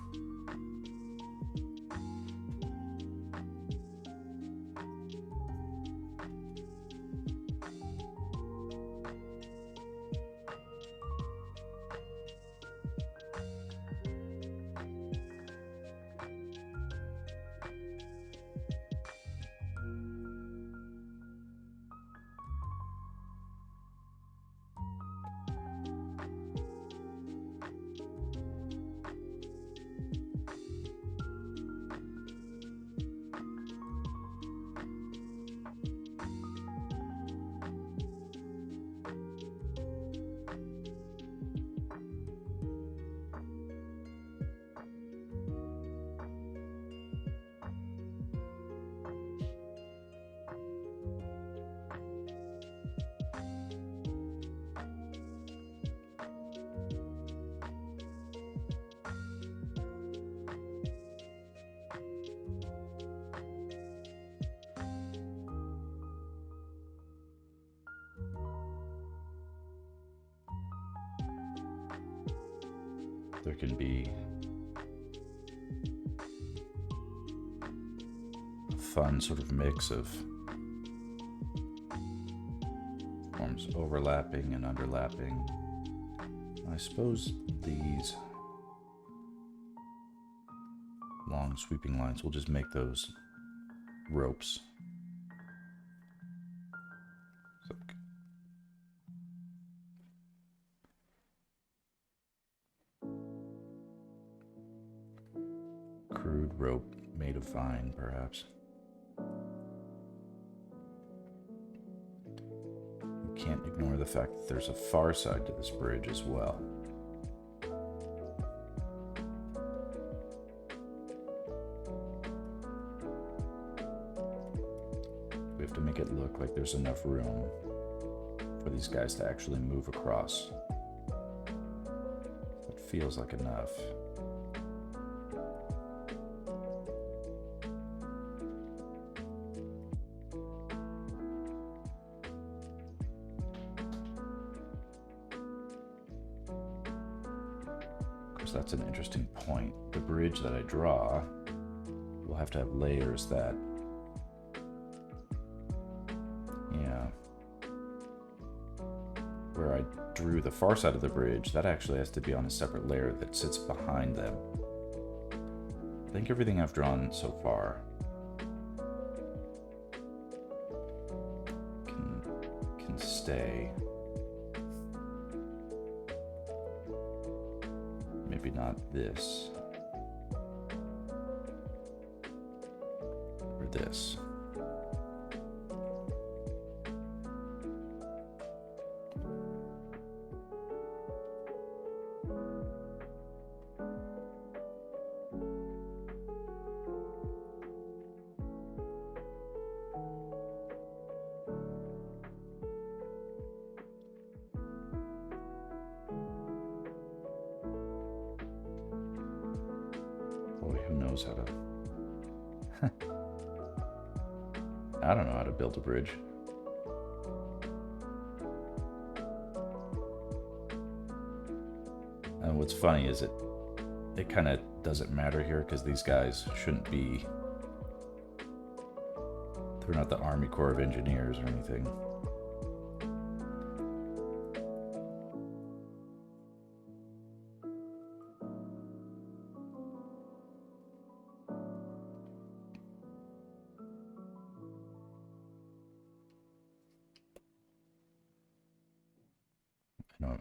there can be a fun sort of mix of forms overlapping and underlapping. I suppose these long sweeping lines, we'll just make those ropes. So, crude rope made of vine, perhaps. We can't ignore the fact that there's a far side to this bridge as well. We have to make it look like there's enough room for these guys to actually move across. It feels like enough. That's an interesting point. The bridge that I draw will have to have layers that, where I drew the far side of the bridge, that actually has to be on a separate layer that sits behind them. I think everything I've drawn so far can stay. Maybe not this. Or this. Boy, who knows how to... I don't know how to build a bridge. And what's funny is it kind of doesn't matter here because these guys shouldn't be... They're not the Army Corps of Engineers or anything.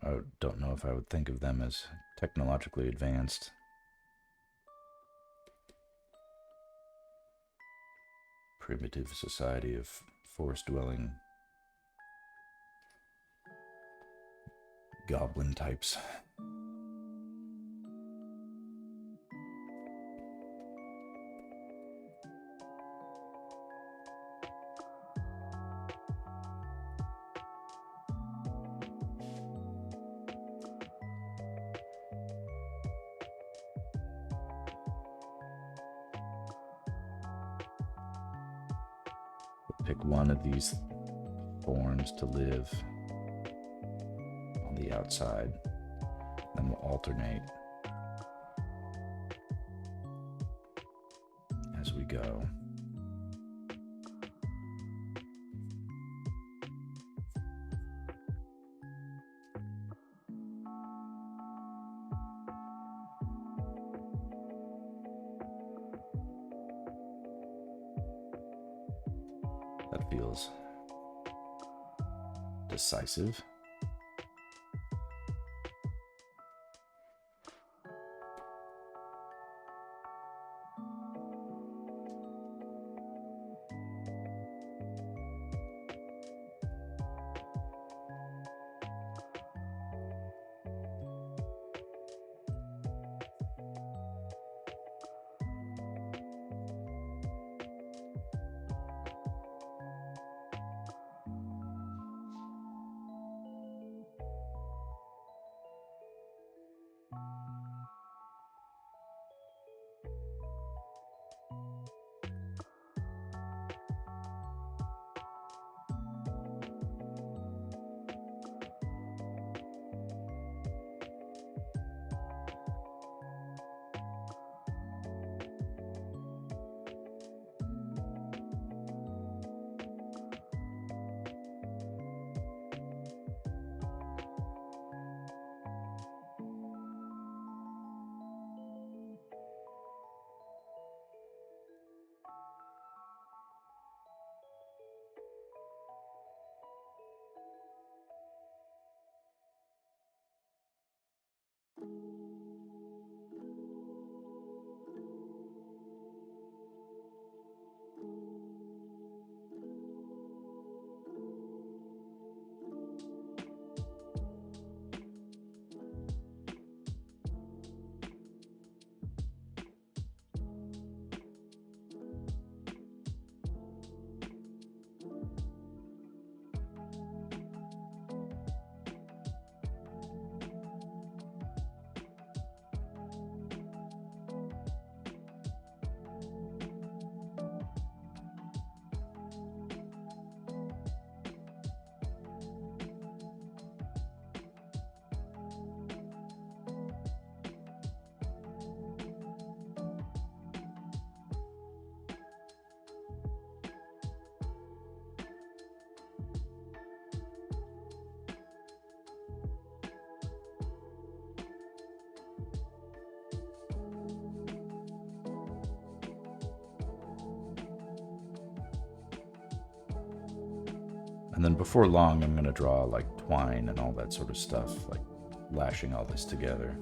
I don't know if I would think of them as technologically advanced. Primitive society of forest-dwelling goblin types. Pick one of these thorns to live on the outside, then we'll alternate as we go. That feels decisive. And then before long, I'm going to draw like twine and all that sort of stuff, like lashing all this together.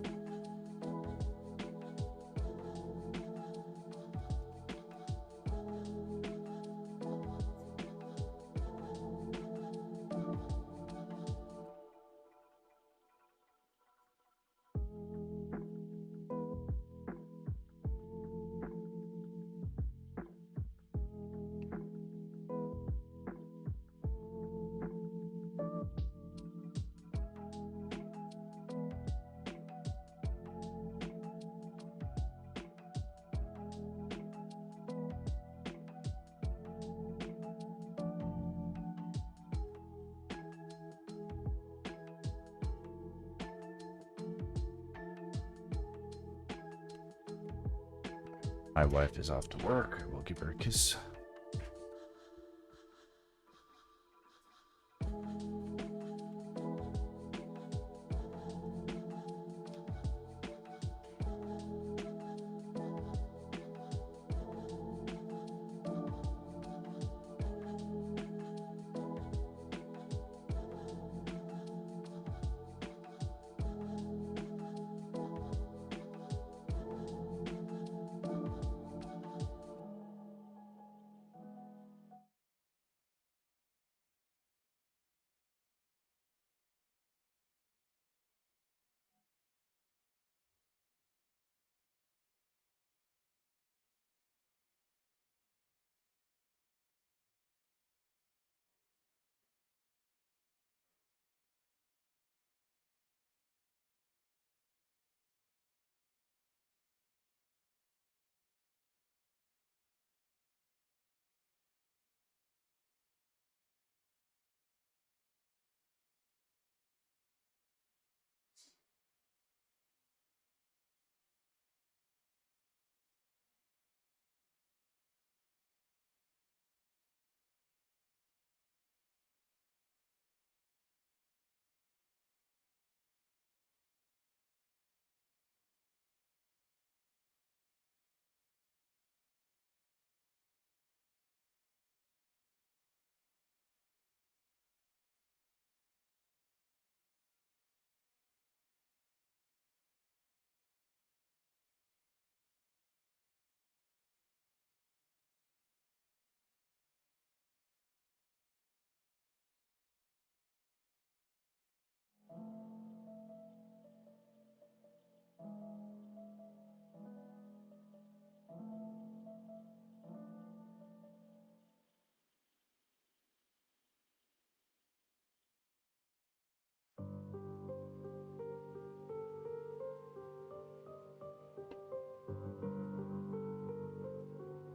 My wife is off to work. We'll give her a kiss.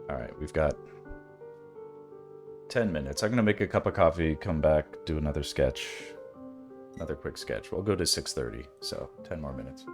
All right, we've got 10 minutes. I'm going to make a cup of coffee, come back, do another sketch, another quick sketch. We'll go to 6:30, so 10 more minutes.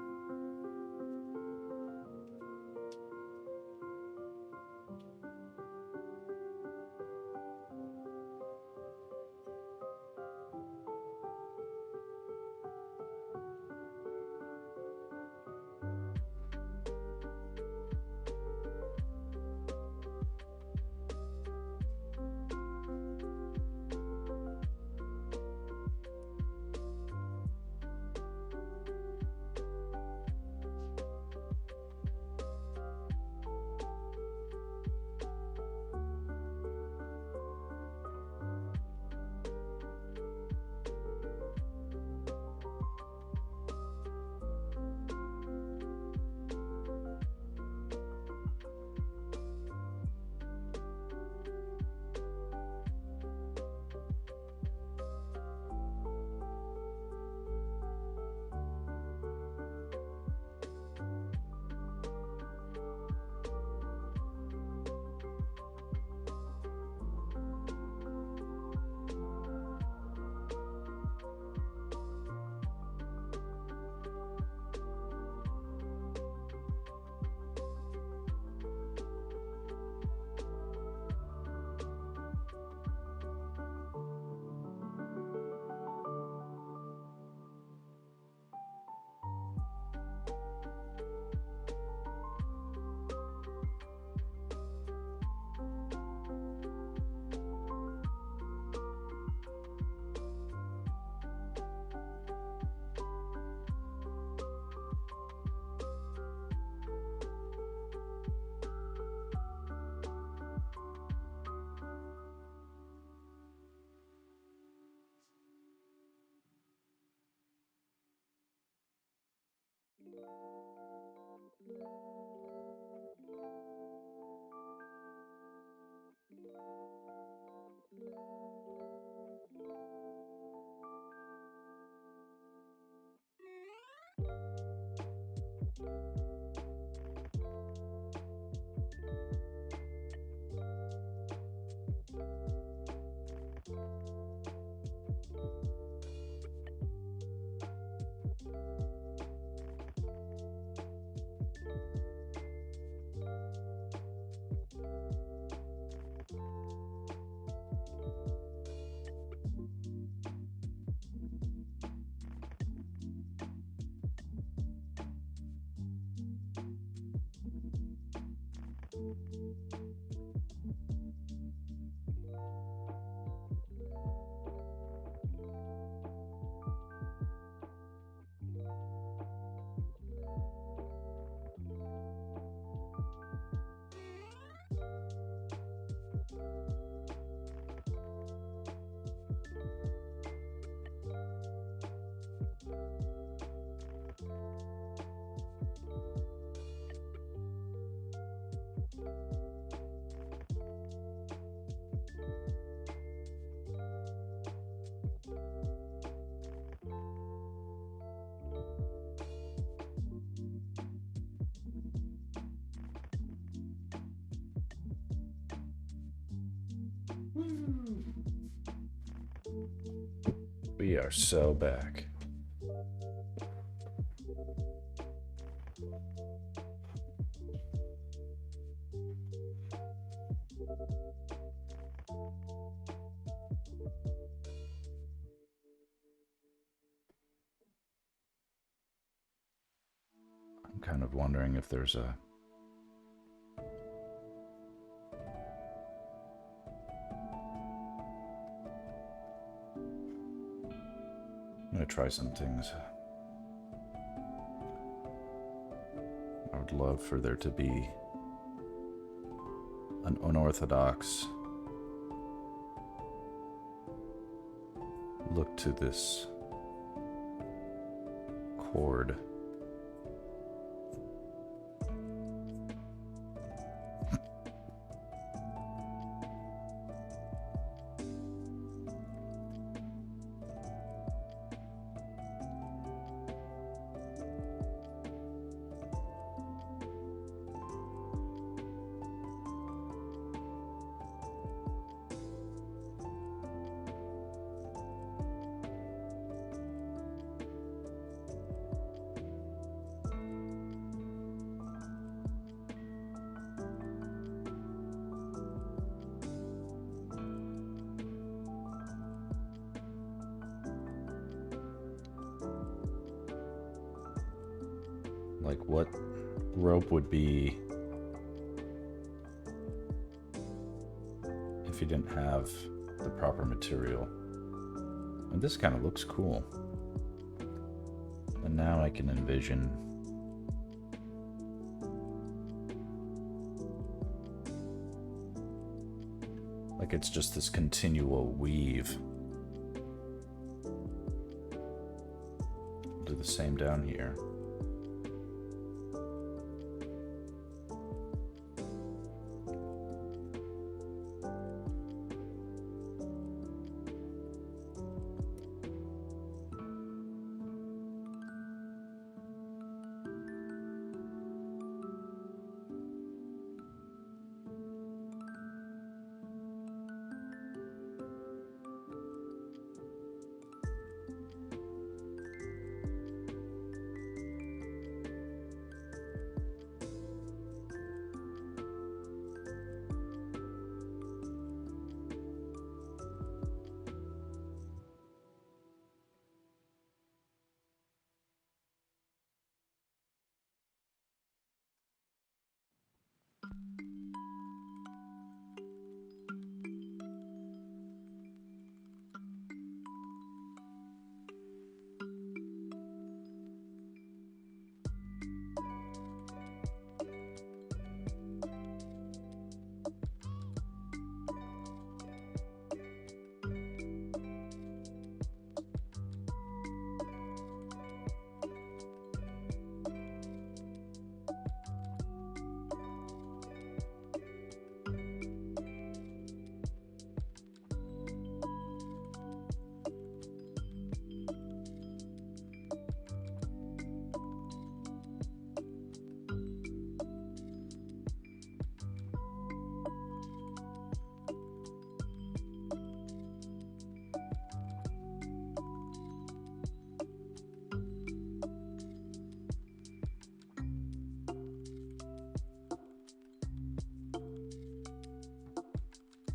We are so back. I'm kind of wondering if there's a... I'm gonna try some things. I would love for there to be an unorthodox look to this chord. Like what rope would be if you didn't have the proper material. And this kind of looks cool. And now I can envision like it's just this continual weave. Do the same down here.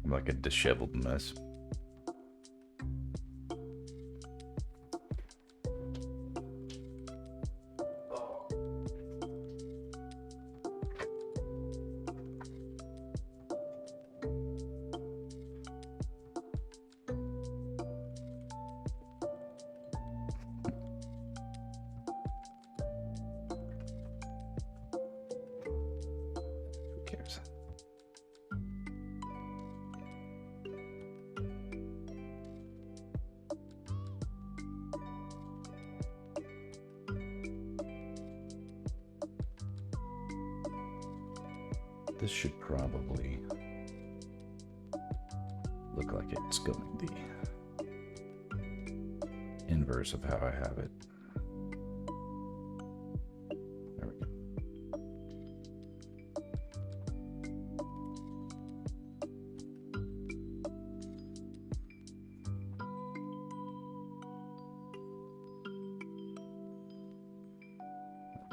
I'm like a disheveled mess. Who cares? This should probably look like it's going the inverse of how I have it. There we go.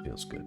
Feels good.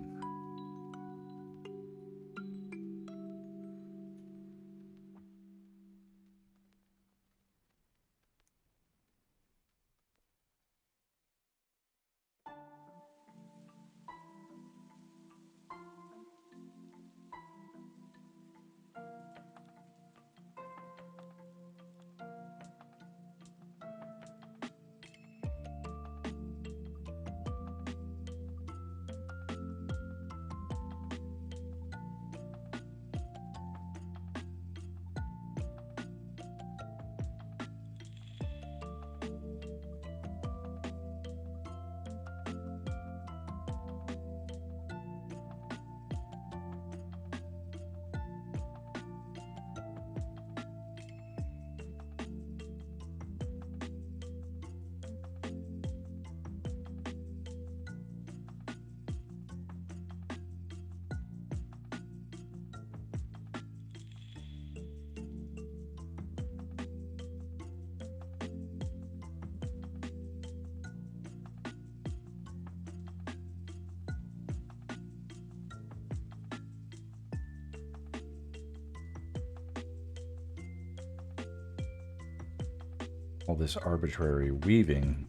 All this arbitrary weaving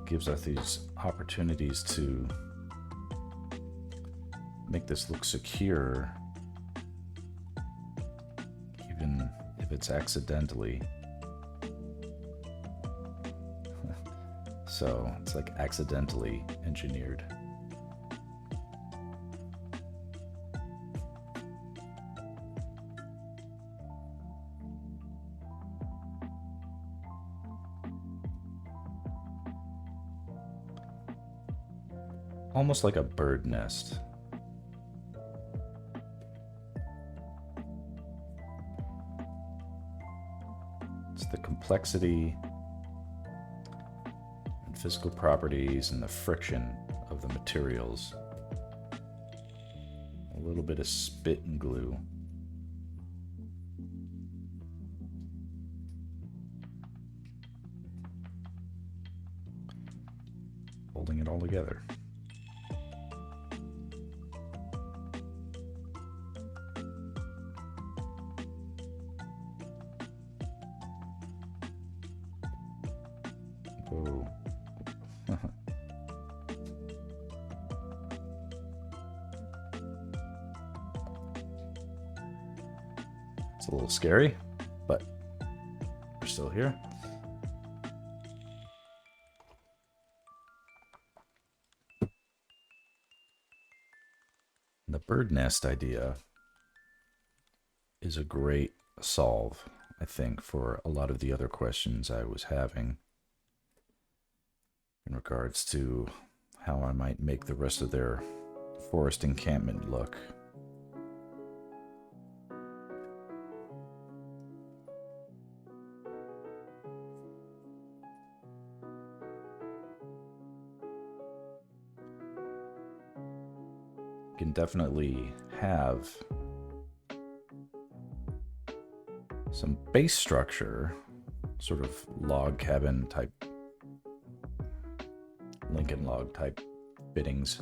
gives us these opportunities to make this look secure, even if it's accidentally. So it's like accidentally engineered. Almost like a bird nest. It's the complexity and physical properties and the friction of the materials. A little bit of spit and glue. Holding it all together. Whoa. It's a little scary, but we're still here. The bird nest idea is a great solve, I think, for a lot of the other questions I was having in regards to how I might make the rest of their forest encampment look. You can definitely have some base structure, sort of log cabin type, Lincoln log type fittings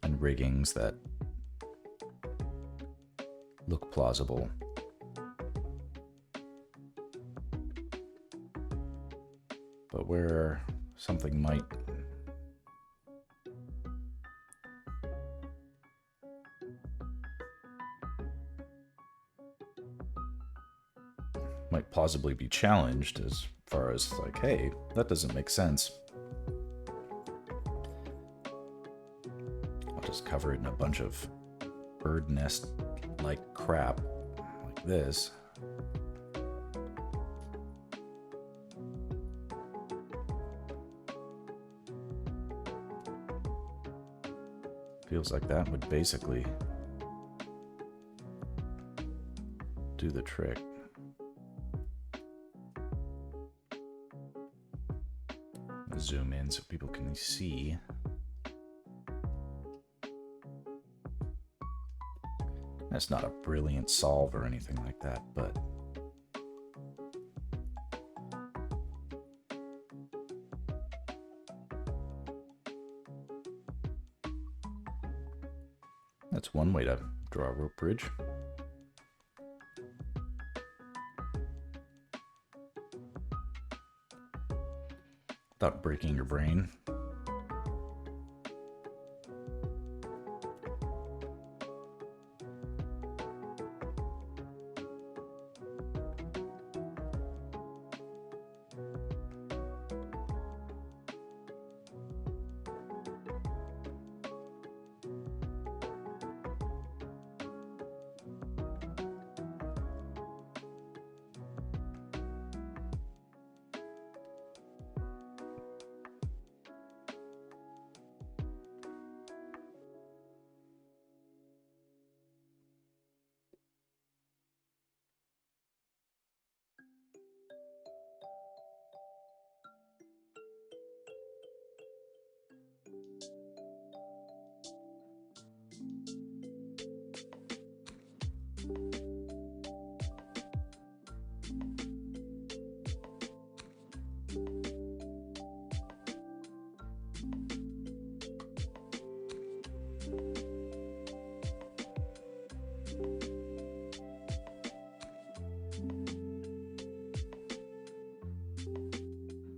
and riggings that look plausible. But where something might plausibly be challenged as far as like, hey, that doesn't make sense. I'll just cover it in a bunch of bird nest like crap like this. Feels like that would basically do the trick. Zoom in so people can see. That's not a brilliant solve or anything like that, but That's one way to draw a rope bridge. Without breaking your brain.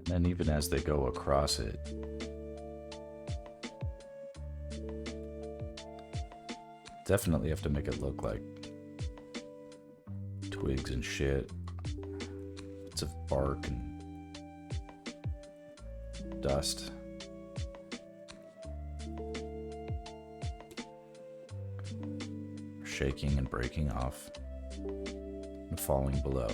And even as they go across it, definitely have to make it look like twigs and shit. Bits of bark and dust. Shaking and breaking off and falling below.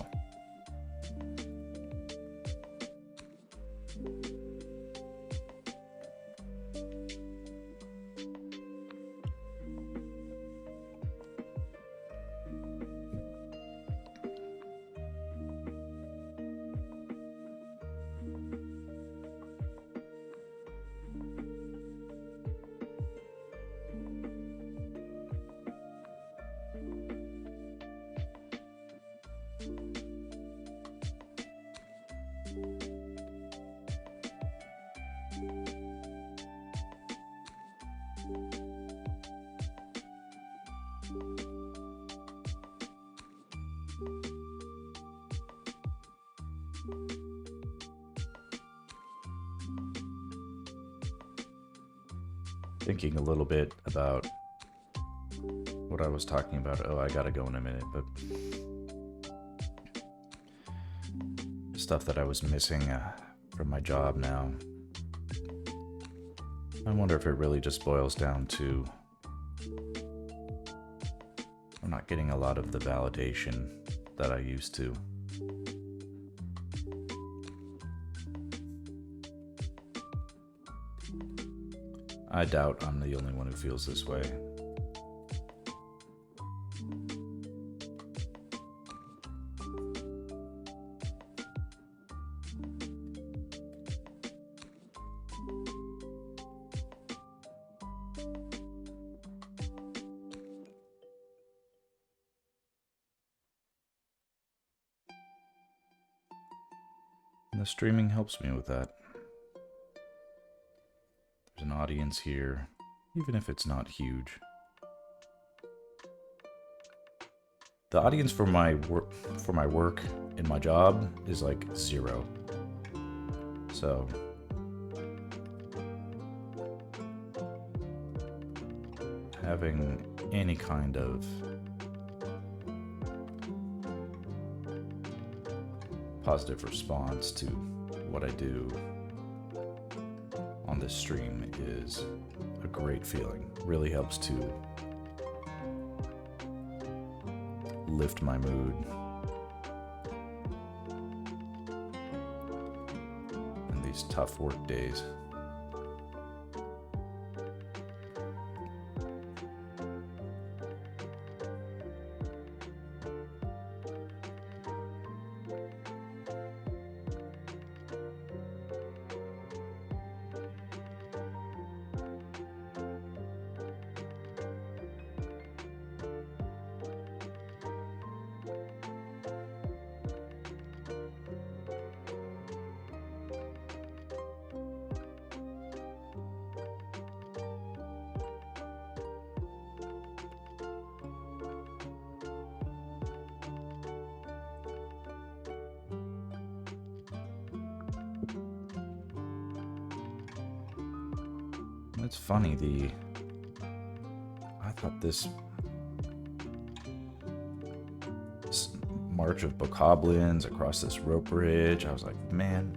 Thinking a little bit about what I was talking about. Oh, I gotta go in a minute, but stuff that I was missing from my job now. I wonder if it really just boils down to I'm not getting a lot of the validation that I used to. I doubt I'm the only one who feels this way. And the streaming helps me with that. There's an audience here, even if it's not huge. The audience for my work in my job is like 0. So having any kind of positive response to what I do on this stream is a great feeling. Really helps to lift my mood in these tough work days. It's funny, I thought this march of bokoblins across this rope bridge, I was like, man,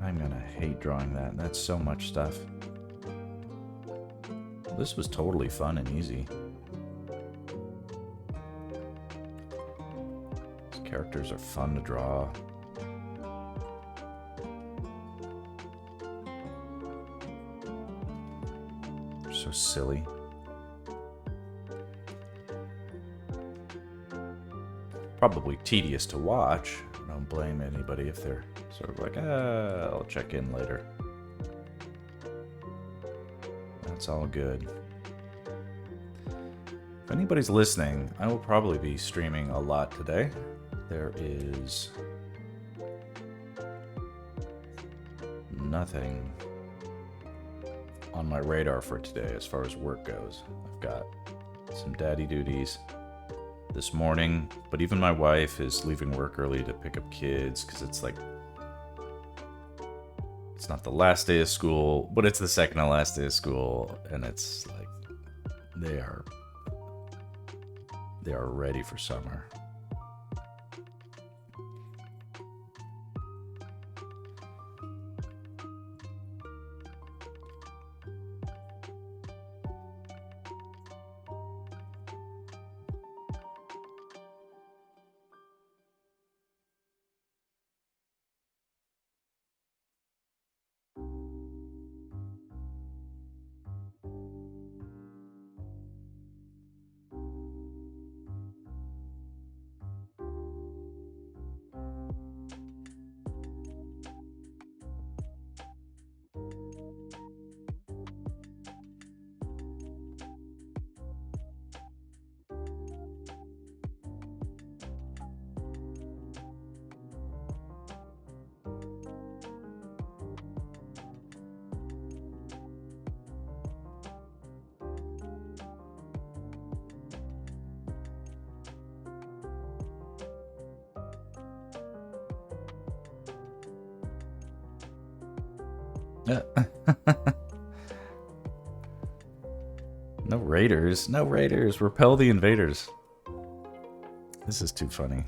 I'm gonna hate drawing that. That's so much stuff. This was totally fun and easy. These characters are fun to draw. They're so silly. Probably tedious to watch. I don't blame anybody if they're sort of like, I'll check in later. That's all good. If anybody's listening, I will probably be streaming a lot today. There is nothing on my radar for today as far as work goes. I've got some daddy duties this morning, but even my wife is leaving work early to pick up kids because it's like, it's not the last day of school, but it's the second to last day of school, and it's like they are ready for summer. No raiders. No raiders. Repel the invaders. This is too funny.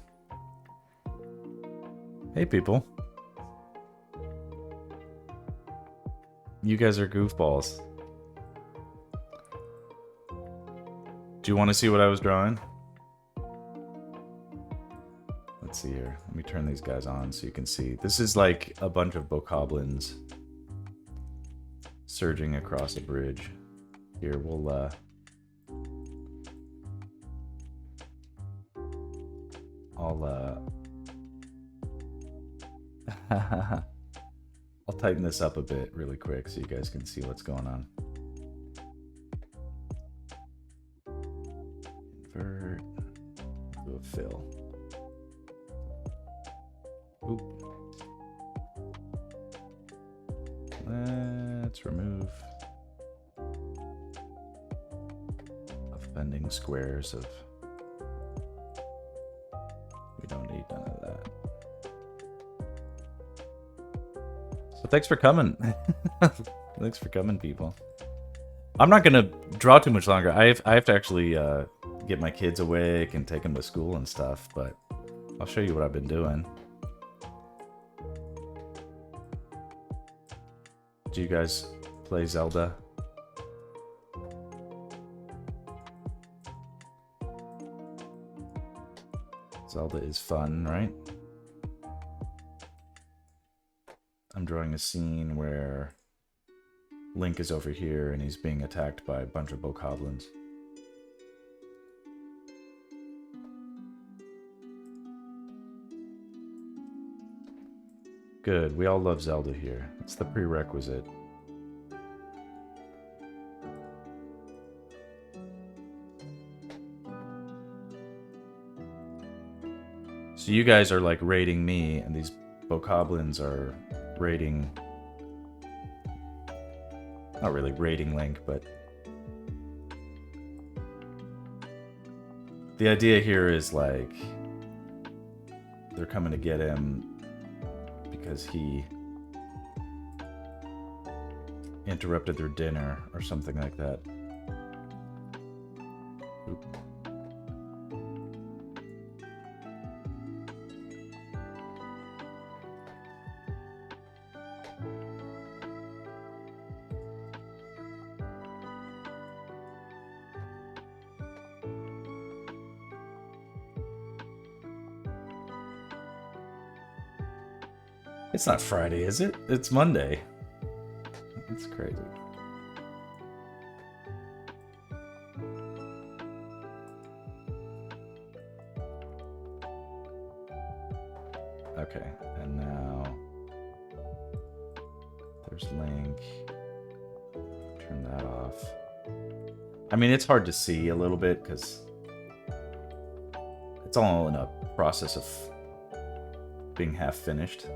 Hey, people. You guys are goofballs. Do you want to see what I was drawing? Let's see here. Let me turn these guys on so you can see. This is like a bunch of bokoblins surging across a bridge. Here, we'll I'll tighten this up a bit really quick so you guys can see what's going on. Invert, do a fill. Oop. Let's remove offending squares of. We don't need none of that. So thanks for coming. Thanks for coming, people. I'm not gonna draw too much longer. I have to actually get my kids awake and take them to school and stuff, but I'll show you what I've been doing. Do you guys play Zelda? Zelda is fun, right? I'm drawing a scene where Link is over here and he's being attacked by a bunch of bokoblins. Good, we all love Zelda here. It's the prerequisite. So you guys are like raiding me, and these bokoblins are raiding... Not really raiding Link, but... The idea here is like... They're coming to get him because he interrupted their dinner or something like that. Oop. It's not Friday, is it? It's Monday. It's crazy. Okay, and now there's Link. Turn that off. I mean, it's hard to see a little bit because it's all in a process of being half finished.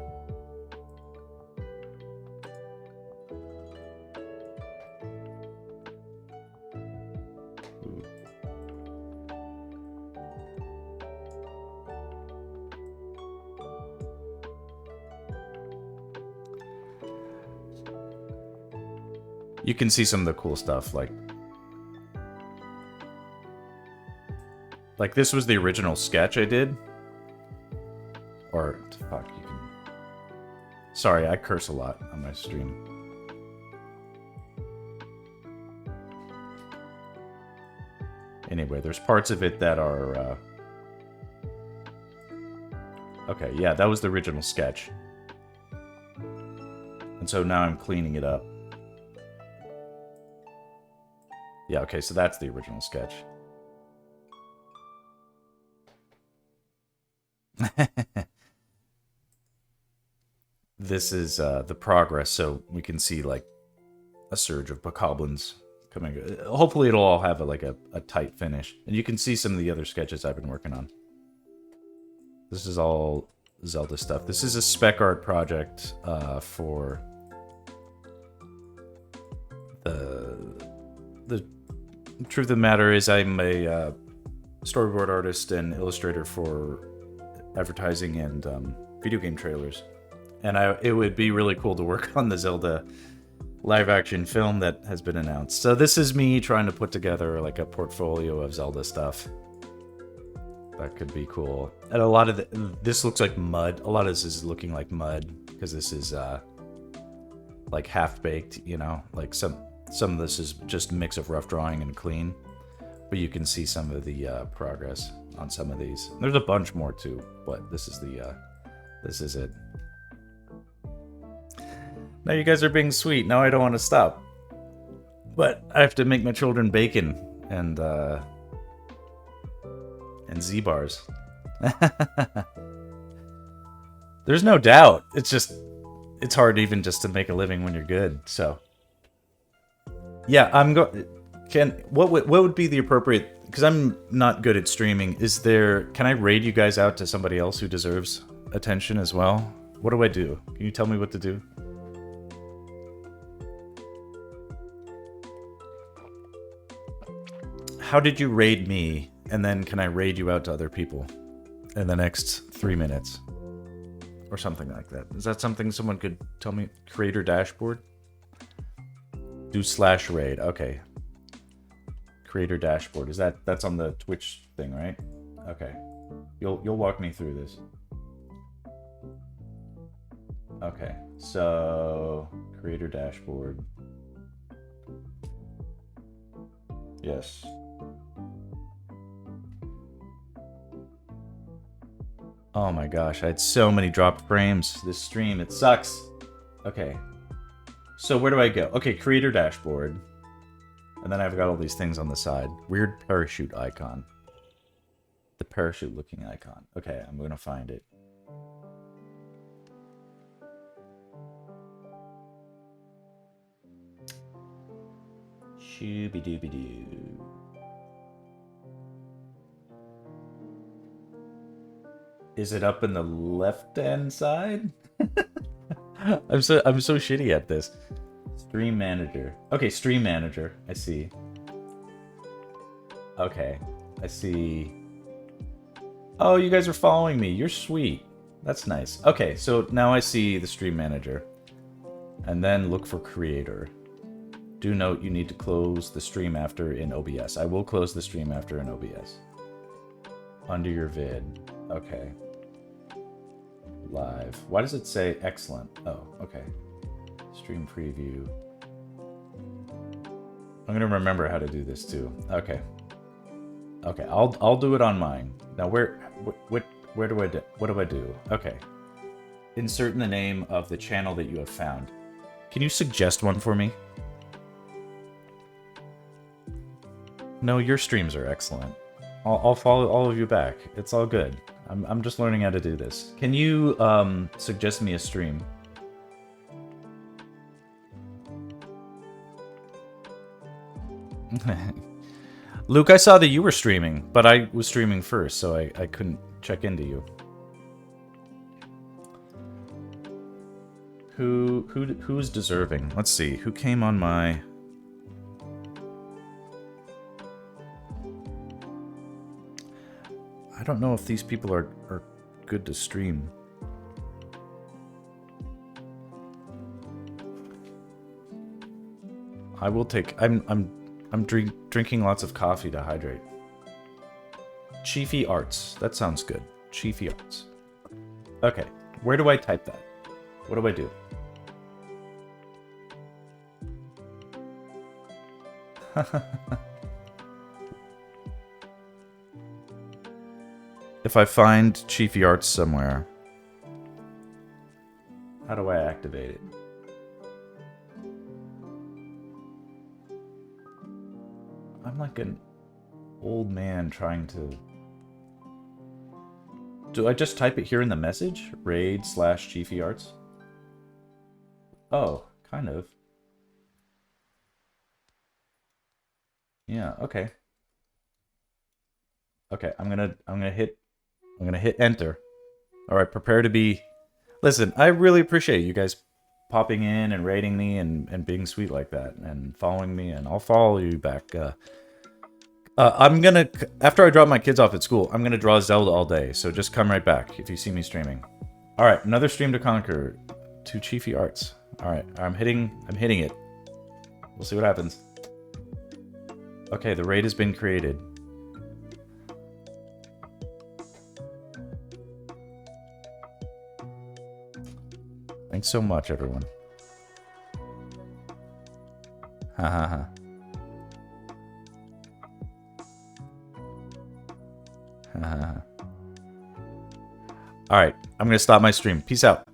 You can see some of the cool stuff, like this was the original sketch I did. Or, fuck, you can... Sorry, I curse a lot on my stream. Anyway, there's parts of it that are, Okay, yeah, that was the original sketch. And so now I'm cleaning it up. Yeah, okay, so that's the original sketch. This is the progress, so we can see like a surge of bokoblins coming. Hopefully it'll all have a tight finish. And you can see some of the other sketches I've been working on. This is all Zelda stuff. This is a spec art project for the truth of the matter is I'm a storyboard artist and illustrator for advertising and video game trailers. And it would be really cool to work on the Zelda live-action film that has been announced. So this is me trying to put together like a portfolio of Zelda stuff. That could be cool. And a lot of this looks like mud. A lot of this is looking like mud because this is like half-baked, you know? Like some of this is just a mix of rough drawing and clean. But you can see some of the progress on some of these. There's a bunch more too, but this is it. Now you guys are being sweet. Now I don't want to stop. But I have to make my children bacon and Z-bars. There's no doubt. It's hard even just to make a living when you're good. So yeah, what would be the appropriate, because I'm not good at streaming. Can I raid you guys out to somebody else who deserves attention as well? What do I do? Can you tell me what to do? How did you raid me? And then can I raid you out to other people in the next 3 minutes? Or something like that. Is that something someone could tell me? Creator dashboard? Do /raid. Okay. Creator dashboard. That's on the Twitch thing, right? Okay. You'll walk me through this. Okay. So creator dashboard. Yes. Oh my gosh, I had so many dropped frames this stream. It sucks. Okay. So where do I go? Okay, creator dashboard. And then I've got all these things on the side. Weird parachute icon. The parachute looking icon. Okay, I'm going to find it. Shooby-dooby-doo. Is it up in the left-hand side? I'm so shitty at this. Stream manager. Okay, stream manager. I see. Okay, I see. Oh, you guys are following me. You're sweet. That's nice. Okay, so now I see the stream manager. And then look for creator. Do note you need to close the stream after in OBS. I will close the stream after in OBS. Under your vid. Okay. Live. Why does it say excellent? Oh, okay. Stream preview. I'm gonna remember how to do this too. Okay. Okay, I'll do it on mine. Now where do I do? What do I do? Okay. Insert in the name of the channel that you have found. Can you suggest one for me? No, your streams are excellent. I'll follow all of you back. It's all good. I'm just learning how to do this. Can you suggest me a stream? Luke, I saw that you were streaming, but I was streaming first, so I couldn't check into you. Who's deserving? Let's see. Who came on my... I don't know if these people are good to stream. I will take... I'm drinking lots of coffee to hydrate. Chiefy Arts. That sounds good. Chiefy Arts. Okay. Where do I type that? What do I do? If I find Chiefy Arts somewhere, how do I activate it? I'm like an old man trying to... Do I just type it here in the message? Raid/Chiefy Arts? Oh, kind of. Yeah, okay. Okay, I'm gonna hit enter. Alright, prepare to be... Listen, I really appreciate you guys popping in and rating me and being sweet like that and following me, and I'll follow you back. I'm gonna, after I drop my kids off at school, I'm gonna draw Zelda all day, so just come right back if you see me streaming. Alright, another stream to conquer. To Chiefy Arts. Alright, I'm hitting it. We'll see what happens. Okay, the raid has been created. Thanks so much, everyone. Ha ha ha. Ha ha ha. Alright, I'm gonna stop my stream. Peace out.